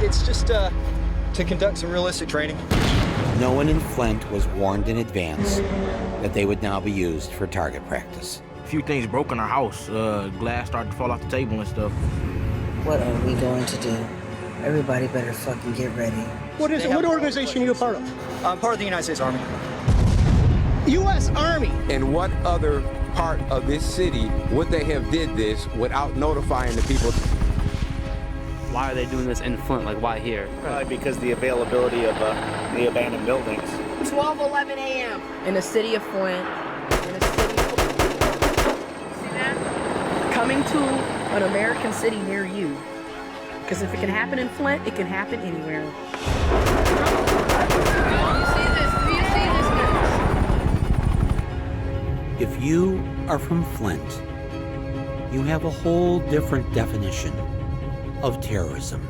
It's just to conduct some realistic training. No one in Flint was warned in advance that they would now be used for target practice. A few things broke in our house. Glass started to fall off the table and stuff. What are we going to do? Everybody better fucking get ready. What is it? What organization are you a part of? I'm part of the United States Army. U.S. Army. In what other part of this city would they have did this without notifying the people? Why are they doing this in Flint? Like, why here? Probably because the availability of the abandoned buildings. 12:11 a.m. in the city of Flint. coming to an American city near you. Because if it can happen in Flint, it can happen anywhere. If you are from Flint, you have a whole different definition of terrorism.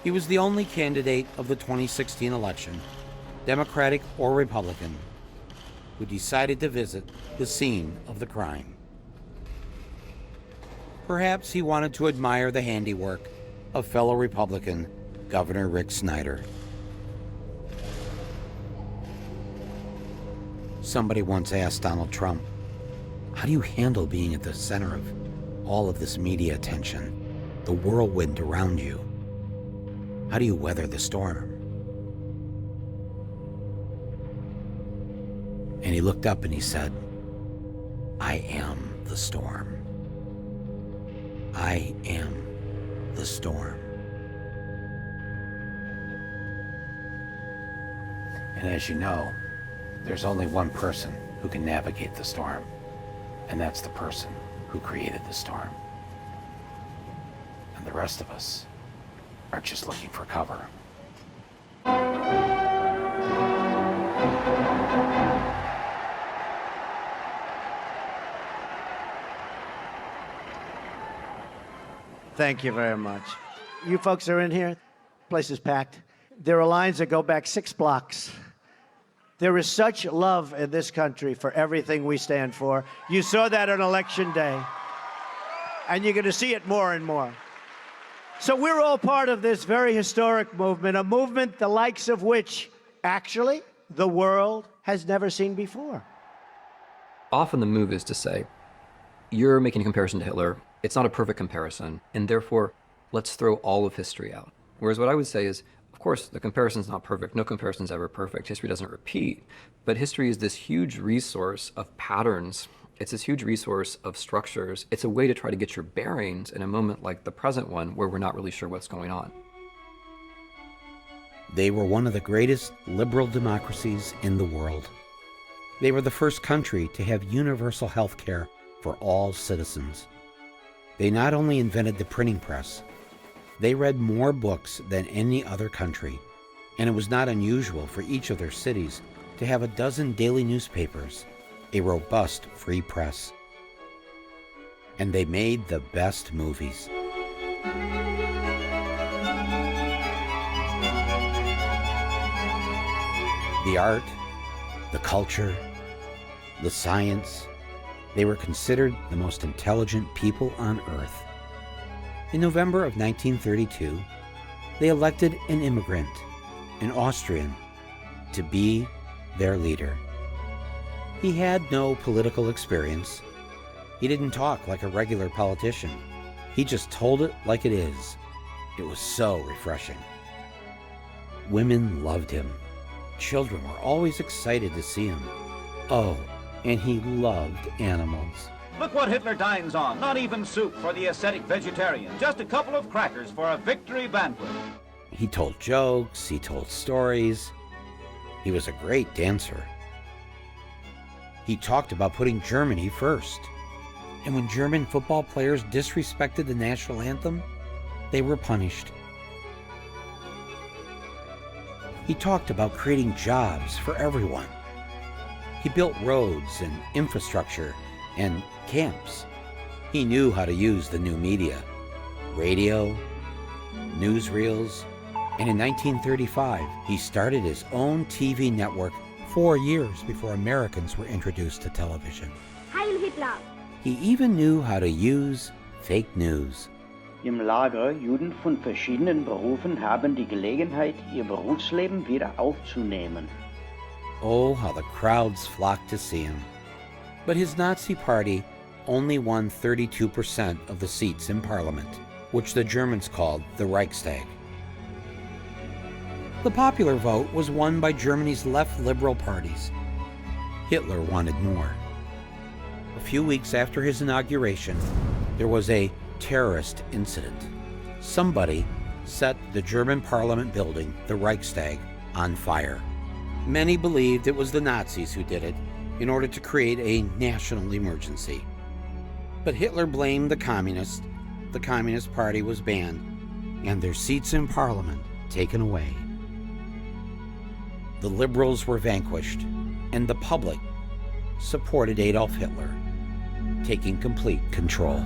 He was the only candidate of the 2016 election, Democratic or Republican, who decided to visit the scene of the crime. Perhaps he wanted to admire the handiwork of fellow Republican Governor Rick Snyder. Somebody once asked Donald Trump, how do you handle being at the center of all of this media attention, the whirlwind around you? How do you weather the storm? And he looked up and he said, I am the storm. I am the storm. And as you know, there's only one person who can navigate the storm, and that's the person who created the storm. And the rest of us are just looking for cover. Thank you very much. You folks are in here. Place is packed. There are lines that go back 6 blocks. There is such love in this country for everything we stand for. You saw that on Election Day. And you're going to see it more and more. So we're all part of this very historic movement, a movement the likes of which, actually, the world has never seen before. Often the move is to say, you're making a comparison to Hitler. It's not a perfect comparison, and therefore, let's throw all of history out. Whereas what I would say is, of course, the comparison's not perfect. No comparison's ever perfect. History doesn't repeat. But history is this huge resource of patterns. It's this huge resource of structures. It's a way to try to get your bearings in a moment like the present one where we're not really sure what's going on. They were one of the greatest liberal democracies in the world. They were the first country to have universal health care for all citizens. They not only invented the printing press, they read more books than any other country, and it was not unusual for each of their cities to have a dozen daily newspapers, a robust free press. And they made the best movies. The art, the culture, the science, they were considered the most intelligent people on earth. In November of 1932, they elected an immigrant, an Austrian, to be their leader. He had no political experience. He didn't talk like a regular politician. He just told it like it is. It was so refreshing. Women loved him. Children were always excited to see him. Oh, and he loved animals. Look what Hitler dines on. Not even soup for the ascetic vegetarian. Just a couple of crackers for a victory banquet. He told jokes, he told stories. He was a great dancer. He talked about putting Germany first. And when German football players disrespected the national anthem, they were punished. He talked about creating jobs for everyone. He built roads and infrastructure and camps. He knew how to use the new media, radio, newsreels, and in 1935, he started his own TV network 4 years before Americans were introduced to television. Heil Hitler! He even knew how to use fake news. Im Lager Juden von verschiedenen Berufen haben die Gelegenheit, ihr Berufsleben wieder aufzunehmen. Oh, how the crowds flocked to see him. But his Nazi party only won 32% of the seats in parliament, which the Germans called the Reichstag. The popular vote was won by Germany's left liberal parties. Hitler wanted more. A few weeks after his inauguration, there was a terrorist incident. Somebody set the German parliament building, the Reichstag, on fire. Many believed it was the Nazis who did it in order to create a national emergency. But Hitler blamed the Communists. The Communist Party was banned, and their seats in parliament taken away. The liberals were vanquished, and the public supported Adolf Hitler, taking complete control.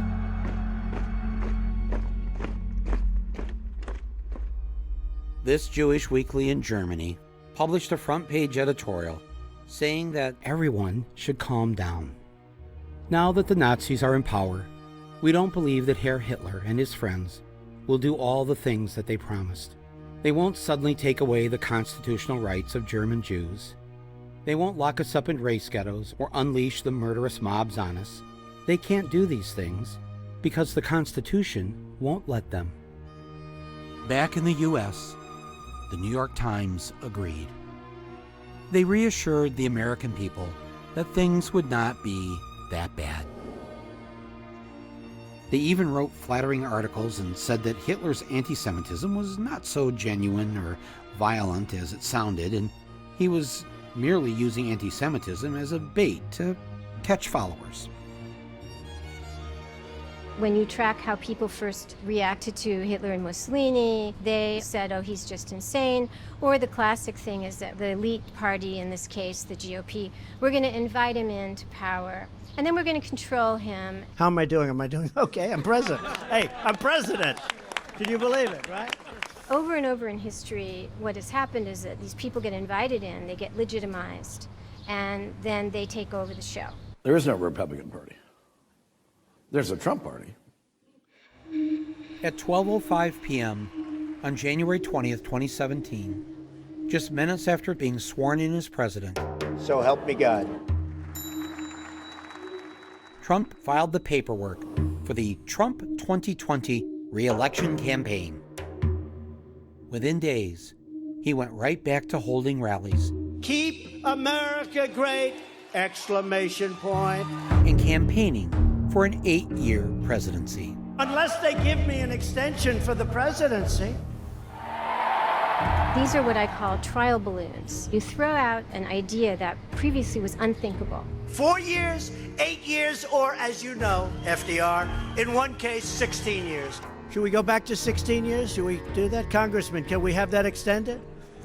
This Jewish weekly in Germany published a front-page editorial saying that everyone should calm down. Now that the Nazis are in power, we don't believe that Herr Hitler and his friends will do all the things that they promised. They won't suddenly take away the constitutional rights of German Jews. They won't lock us up in race ghettos or unleash the murderous mobs on us. They can't do these things because the Constitution won't let them. Back in the U.S., the New York Times agreed. They reassured the American people that things would not be that bad. They even wrote flattering articles and said that Hitler's anti-Semitism was not so genuine or violent as it sounded, and he was merely using anti-Semitism as a bait to catch followers. When you track how people first reacted to Hitler and Mussolini, they said, oh, he's just insane. Or the classic thing is that the elite party, in this case, the GOP, we're going to invite him into power, and then we're going to control him. How am I doing? Am I doing okay? I'm president. Hey, I'm president. Can you believe it, right? Over and over in history, what has happened is that these people get invited in, they get legitimized, and then they take over the show. There is no Republican Party. There's a Trump Party. At 12:05 p.m. on January 20th, 2017, just minutes after being sworn in as president, So help me God. Trump filed the paperwork for the Trump 2020 re-election campaign. Within days, he went right back to holding rallies. Keep America great! Exclamation point. And campaigning for an 8-year presidency. Unless they give me an extension for the presidency. These are what I call trial balloons. You throw out an idea that previously was unthinkable. 4 years, 8 years, or as you know, FDR, in one case, 16 years. Should we go back to 16 years? Should we do that? Congressman, can we have that extended?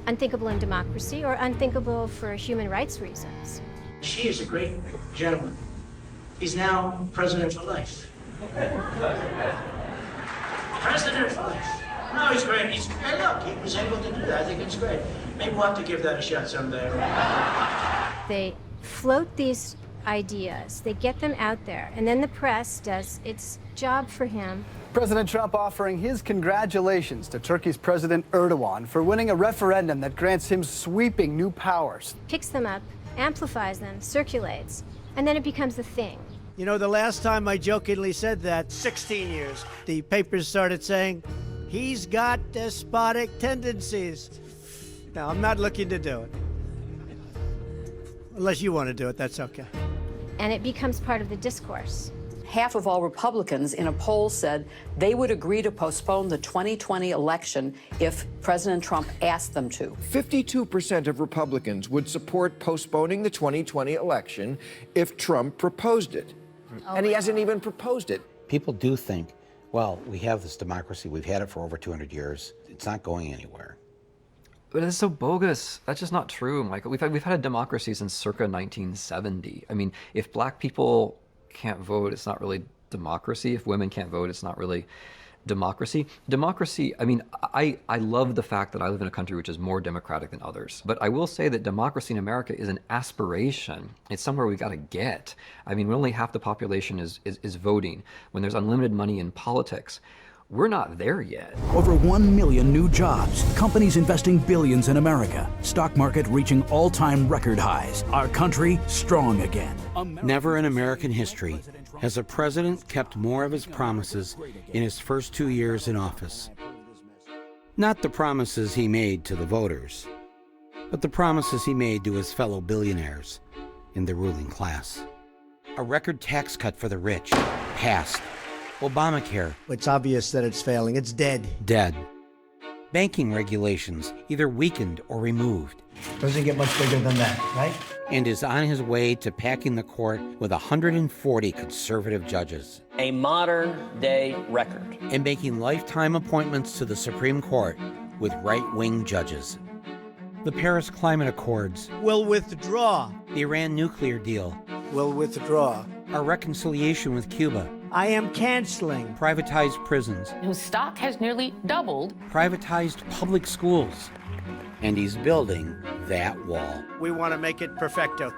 Unthinkable in democracy or unthinkable for human rights reasons. She is a great gentleman. He's now president for life. President for life. No, he's great. Hey, look, he was able to do that. I think it's great. Maybe we'll have to give that a shot someday. They float these ideas, they get them out there, and then the press does its job for him. President Trump offering his congratulations to Turkey's President Erdogan for winning a referendum that grants him sweeping new powers. Picks them up, amplifies them, circulates, and then it becomes a thing. You know, the last time I jokingly said that, 16 years, the papers started saying, he's got despotic tendencies. Now, I'm not looking to do it. Unless you want to do it, that's okay. And it becomes part of the discourse. Half of all Republicans in a poll said they would agree to postpone the 2020 election if President Trump asked them to. 52% of Republicans would support postponing the 2020 election if Trump proposed it. And he hasn't even proposed it. People do think, well, we have this democracy, we've had it for over 200 years, it's not going anywhere. But it's so bogus. That's just not true, Michael. We've had a democracy since circa 1970. I mean, if black people can't vote, it's not really democracy. If women can't vote, it's not really democracy. Democracy, I mean, I love the fact that I live in a country which is more democratic than others. But I will say that democracy in America is an aspiration. It's somewhere we've got to get. I mean, when only half the population is voting, when there's unlimited money in politics, we're not there yet. Over 1 million new jobs, companies investing billions in America, stock market reaching all-time record highs, our country strong again. Never in American history has a president kept more of his promises in his first 2 years in office. Not the promises he made to the voters, but the promises he made to his fellow billionaires in the ruling class. A record tax cut for the rich, passed. Obamacare. It's obvious that it's failing. It's dead. Dead. banking regulations either weakened or removed. Doesn't get much bigger than that, right? And is on his way to packing the court with 140 conservative judges. A modern-day record. And making lifetime appointments to the Supreme Court with right-wing judges. The Paris Climate Accords will withdraw. The Iran nuclear deal Will withdraw. our reconciliation with Cuba. I am canceling. Privatized prisons. Whose stock has nearly doubled. Privatized public schools. And he's building that wall. We want to make it perfecto.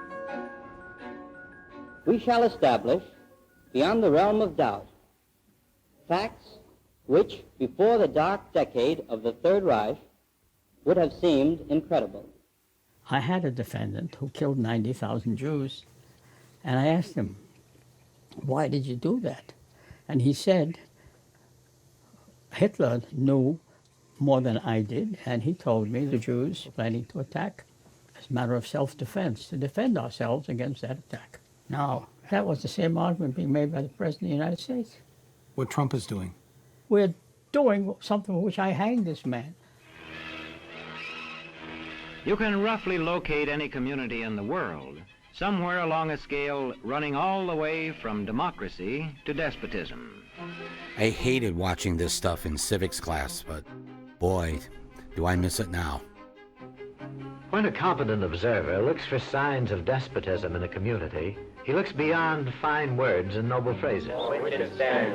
We shall establish, beyond the realm of doubt, facts which, before the dark decade of the Third Reich, would have seemed incredible. I had a defendant who killed 90,000 Jews, and I asked him, why did you do that? And he said, Hitler knew more than I did, and he told me the Jews were planning to attack as a matter of self-defense, to defend ourselves against that attack. Now, that was the same argument being made by the President of the United States. What Trump is doing. We're doing something for which I hanged this man. You can roughly locate any community in the world somewhere along a scale running all the way from democracy to despotism. I hated watching this stuff in civics class, but boy, do I miss it now. When a competent observer looks for signs of despotism in a community, he looks beyond fine words and noble phrases. USA!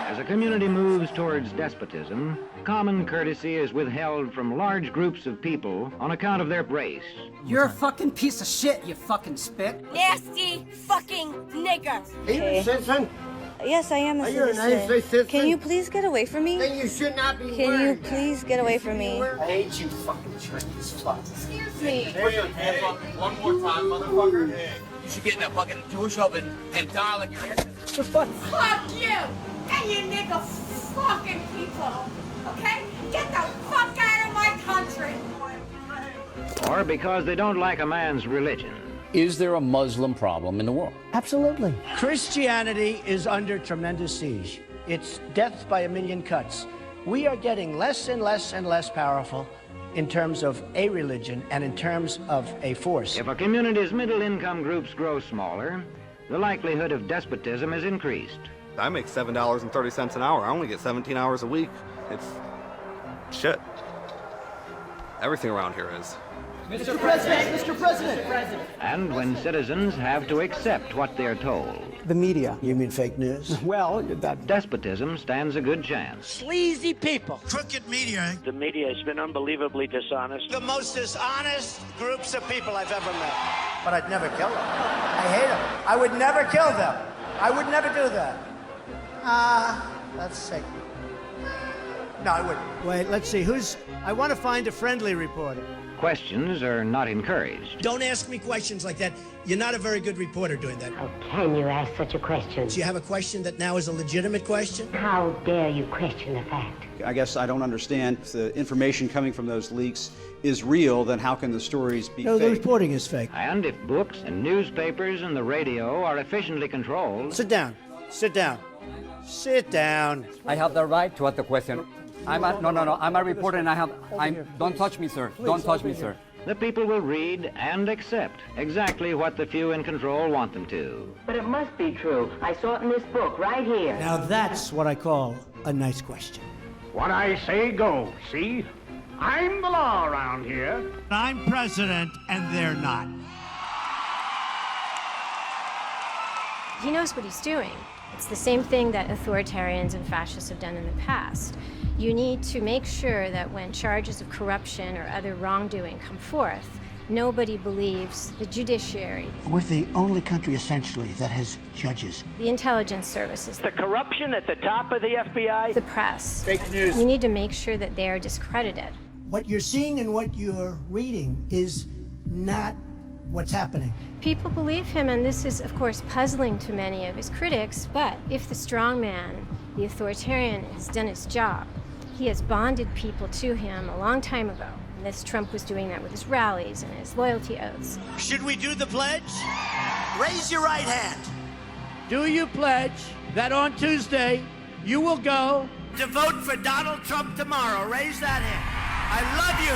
As a community moves towards despotism, common courtesy is withheld from large groups of people on account of their race. You're a fucking piece of shit, you fucking spit. Nasty fucking nigger. Are you a citizen? Yes, I am a Are you a citizen. United States citizen? Can you please get away from me? Then you should not be Can wearing you that. please get away from me? I hate you, fucking Chinese fuck. Excuse me. Put your hands up one more time, motherfucker. You should get in that fucking Jewish oven and die like your head. The fuck? Fuck you and you nigger fucking people. Okay? Get the fuck out of my country. Or because they don't like a man's religion. Is there a Muslim problem in the world? Absolutely. Christianity is under tremendous siege. It's death by a million cuts. We are getting less and less and less powerful in terms of a religion and in terms of a force. If a community's middle-income groups grow smaller, the likelihood of despotism is increased. I make $7.30 an hour. I only get 17 hours a week. It's shit. Everything around here is. Mr. President! Mr. President! And when citizens have to accept what they're told. The media. You mean fake news? Well, that Despotism stands a good chance. sleazy people. Crooked media. The media has been unbelievably dishonest. The most dishonest groups of people I've ever met. But I'd never kill them. I hate them. I would never kill them. I would never do that. That's sick. No, I wouldn't. Wait, let's see. I want to find a friendly reporter. Questions are not encouraged. Don't ask me questions like that. You're not a very good reporter doing that. How can you ask such a question? Do you have a question that now is a legitimate question? How dare you question the fact? I guess I don't understand. If the information coming from those leaks is real, then how can the stories be No, the fake? reporting is fake. And if books and newspapers and the radio are efficiently controlled... Sit down. Sit down. Sit down. I have the right to ask the question. I'm a reporter and don't touch me, sir. Don't touch me, sir. The people will read and accept exactly what the few in control want them to. But it must be true. I saw it in this book right here. Now that's what I call a nice question. What I say goes, see? I'm the law around here. I'm president and they're not. He knows what he's doing. It's the same thing that authoritarians and fascists have done in the past. You need to make sure that when charges of corruption or other wrongdoing come forth, nobody believes the judiciary, We're the only country, essentially, that has judges. the intelligence services, The corruption at the top of the FBI. the press. Fake news. You need to make sure that they are discredited. What you're seeing and what you're reading is not what's happening. People believe him, and this is, of course, puzzling to many of his critics, but if the strong man, the authoritarian, has done his job, he has bonded people to him a long time ago. And this Trump was doing that with his rallies and his loyalty oaths. Should we do the pledge? Raise your right hand. Do you pledge that on Tuesday, you will go to vote for Donald Trump tomorrow. Raise that hand. I love you.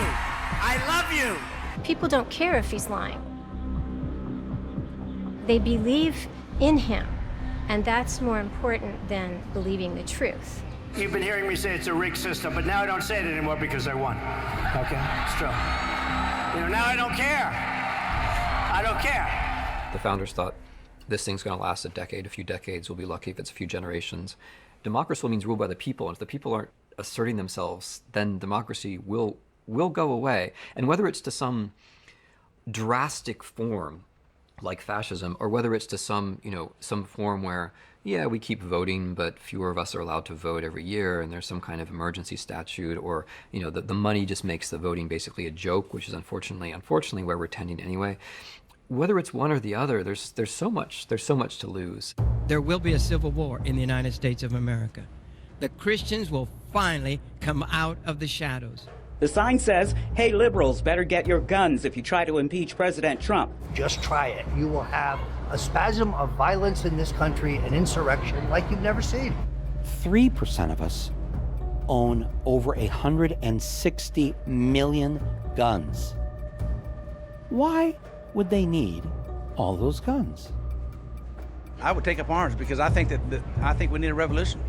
I love you. People don't care if he's lying. They believe in him, and that's more important than believing the truth. You've been hearing me say it's a rigged system, but now I don't say it anymore because I won. Okay? It's true. Now I don't care. I don't care. The founders thought this thing's going to last a decade, a few decades. We'll be lucky if it's a few generations. Democracy means ruled by the people, and if the people aren't asserting themselves, then democracy will go away. And whether it's to some drastic form like fascism, or whether it's to some form where, yeah, we keep voting, but fewer of us are allowed to vote every year, and there's some kind of emergency statute, or the money just makes the voting basically a joke, which is unfortunately where we're tending anyway. Whether it's one or the other, there's so much to lose. There will be a civil war in the United States of America. The Christians will finally come out of the shadows. The sign says, "Hey, liberals, better get your guns if you try to impeach President Trump." Just try it. You will have a spasm of violence in this country, an insurrection like you've never seen. 3% of us own over 160 million guns. Why would they need all those guns? I would take up arms because I think I think we need a revolution.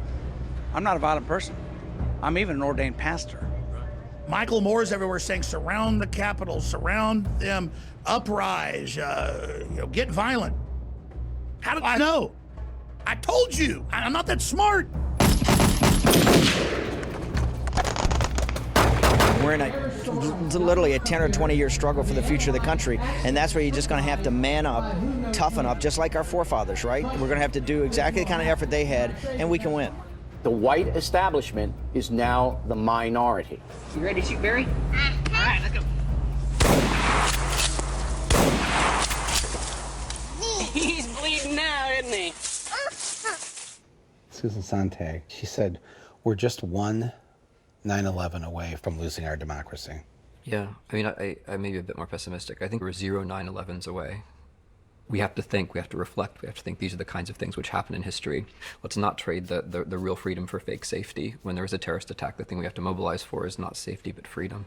I'm not a violent person. I'm even an ordained pastor. Michael Moore is everywhere saying, surround the Capitol, surround them, uprise, get violent. How do I know? I told you, I'm not that smart. We're in literally a 10 or 20 year struggle for the future of the country, and that's where you're just going to have to man up, toughen up, just like our forefathers, right? We're going to have to do exactly the kind of effort they had, and we can win. The white establishment is now the minority. You ready to shoot Barry? All right, let's go. He's bleeding now, isn't he? Susan Sontag, she said, we're just one 9/11 away from losing our democracy. Yeah, I mean, I may be a bit more pessimistic. I think we're 0 9/11s away. We have to think, we have to reflect, we have to think these are the kinds of things which happen in history. Let's not trade the real freedom for fake safety. When there is a terrorist attack, the thing we have to mobilize for is not safety, but freedom.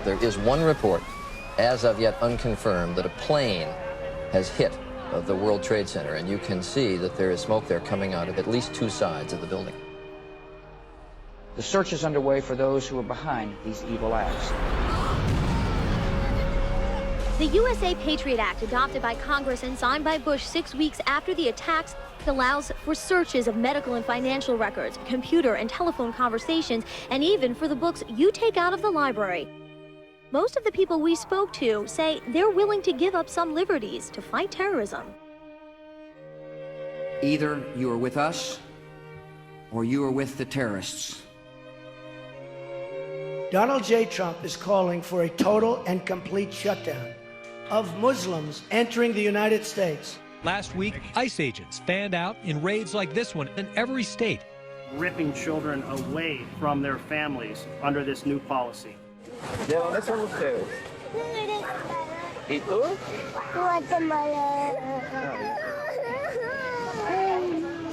There is one report, as of yet unconfirmed, that a plane has hit the World Trade Center, and you can see that there is smoke there coming out of at least two sides of the building. The search is underway for those who are behind these evil acts. The USA Patriot Act, adopted by Congress and signed by Bush 6 weeks after the attacks, allows for searches of medical and financial records, computer and telephone conversations, and even for the books you take out of the library. Most of the people we spoke to say they're willing to give up some liberties to fight terrorism. Either you are with us, or you are with the terrorists. Donald J. Trump is calling for a total and complete shutdown of Muslims entering the United States. Last week, ICE agents fanned out in raids like this one in every state. Ripping children away from their families under this new policy. ¿De dónde son ustedes? ¿Y tú? Guatemala.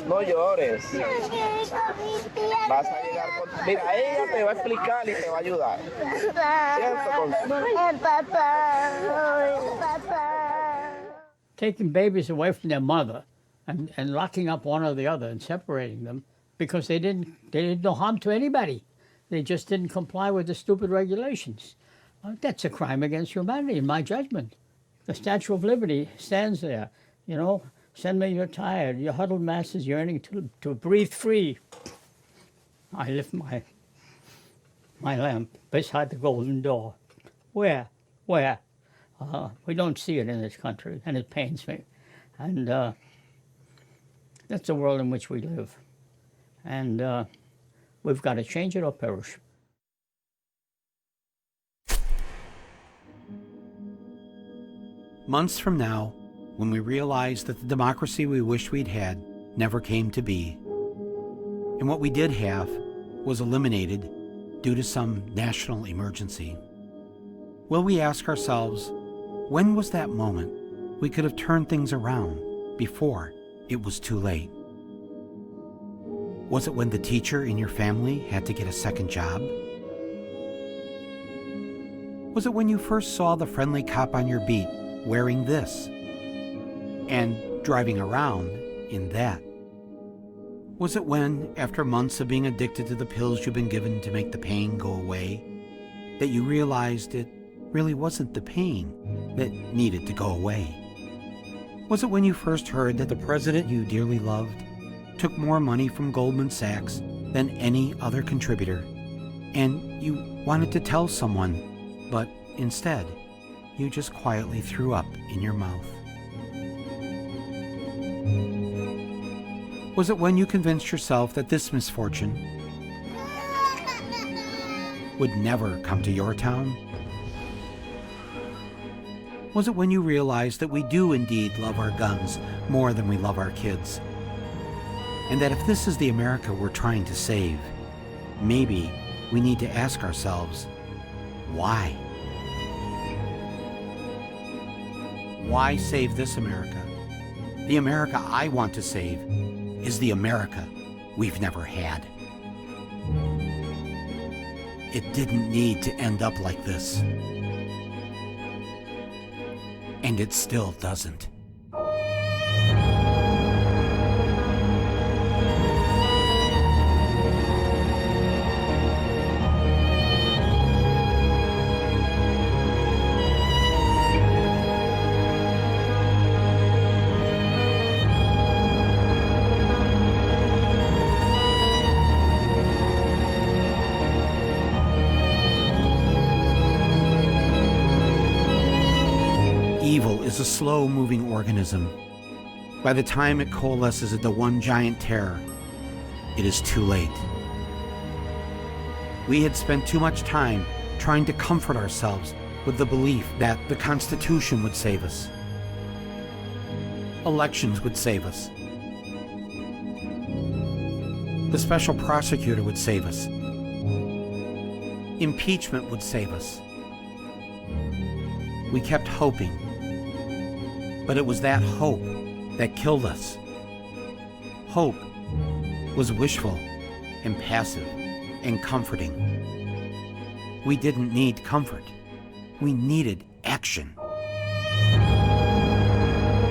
No llores. Vas a llegar con... Mira, ella te va a explicar y te va a ayudar. Taking babies away from their mother and locking up one or the other and separating them because they did no harm to anybody. They just didn't comply with the stupid regulations. That's a crime against humanity, in my judgment. The Statue of Liberty stands there, send me you're tired, your huddled masses yearning to breathe free. I lift my lamp beside the golden door. Where? We don't see it in this country, and it pains me. And that's the world in which we live. And we've got to change it or perish. Months from now, when we realize that the democracy we wish we'd had never came to be, and what we did have was eliminated due to some national emergency, will we ask ourselves, When was that moment we could have turned things around before it was too late? Was it when the teacher in your family had to get a second job? Was it when you first saw the friendly cop on your beat wearing this and driving around in that? Was it when, after months of being addicted to the pills you've been given to make the pain go away, that you realized it really wasn't the pain that needed to go away? Was it when you first heard that the president you dearly loved took more money from Goldman Sachs than any other contributor, and you wanted to tell someone, but instead, you just quietly threw up in your mouth? Was it when you convinced yourself that this misfortune would never come to your town? Was it when you realized that we do indeed love our guns more than we love our kids? And that if this is the America we're trying to save, maybe we need to ask ourselves, why? Why save this America? The America I want to save is the America we've never had. It didn't need to end up like this. And it still doesn't. Evil is a slow-moving organism. By the time it coalesces into one giant terror, it is too late. We had spent too much time trying to comfort ourselves with the belief that the Constitution would save us. Elections would save us. The special prosecutor would save us. Impeachment would save us. We kept hoping. But it was that hope that killed us. Hope was wishful and passive and comforting. We didn't need comfort. We needed action.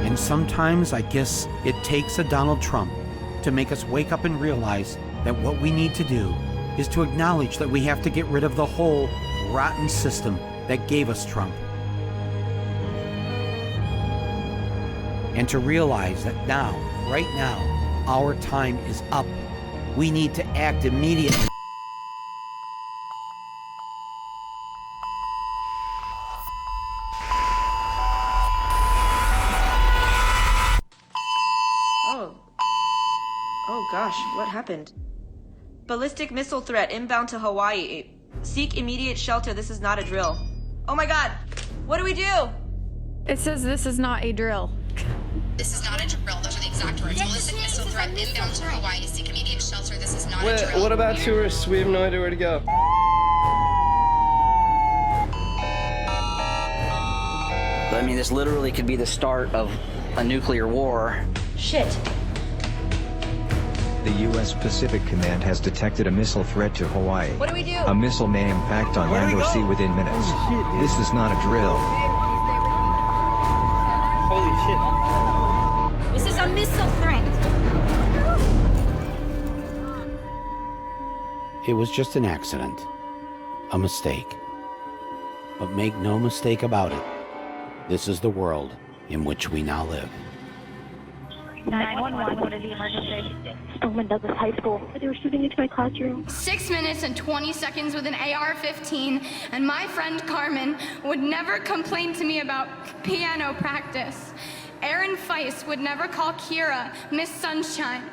And sometimes I guess it takes a Donald Trump to make us wake up and realize that what we need to do is to acknowledge that we have to get rid of the whole rotten system that gave us Trump. And to realize that now, right now, our time is up. We need to act immediately. Oh gosh, what happened? Ballistic missile threat inbound to Hawaii. Seek immediate shelter. This is not a drill. Oh my god! What do we do? It says this is not a drill. This is not a drill. Those are the exact words. Ballistic missile threat inbound to Hawaii. Seek immediate shelter. This is not a drill. What about tourists? We have no idea where to go. I mean, this literally could be the start of a nuclear war. Shit. The U.S. Pacific Command has detected a missile threat to Hawaii. What do we do? A missile may impact on land or sea within minutes. This is not a drill. Holy shit. This is a missile threat. It was just an accident, a mistake. But make no mistake about it, this is the world in which we now live. 911, what is the emergency? Stoneman Douglas High School. They were shooting into my classroom. 6 minutes and 20 seconds with an AR-15, and my friend Carmen would never complain to me about piano practice. Aaron Feist would never call Kira Miss Sunshine.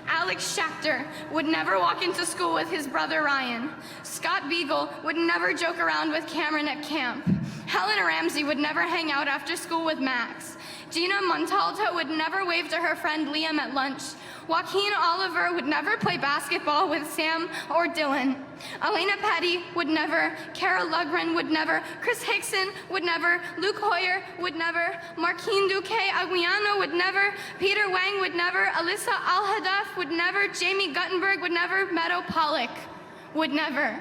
Alex Schachter would never walk into school with his brother Ryan. Scott Beagle would never joke around with Cameron at camp. Helen Ramsey would never hang out after school with Max. Gina Montalto would never wave to her friend Liam at lunch. Joaquin Oliver would never play basketball with Sam or Dylan. Elena Petty would never. Kara Lugren would never. Chris Hickson would never. Luke Hoyer would never. Marquine Duque Aguiano would never. Peter Wang would never. Alyssa Al-Hadaf would never. Jamie Guttenberg would never. Meadow Pollock would never.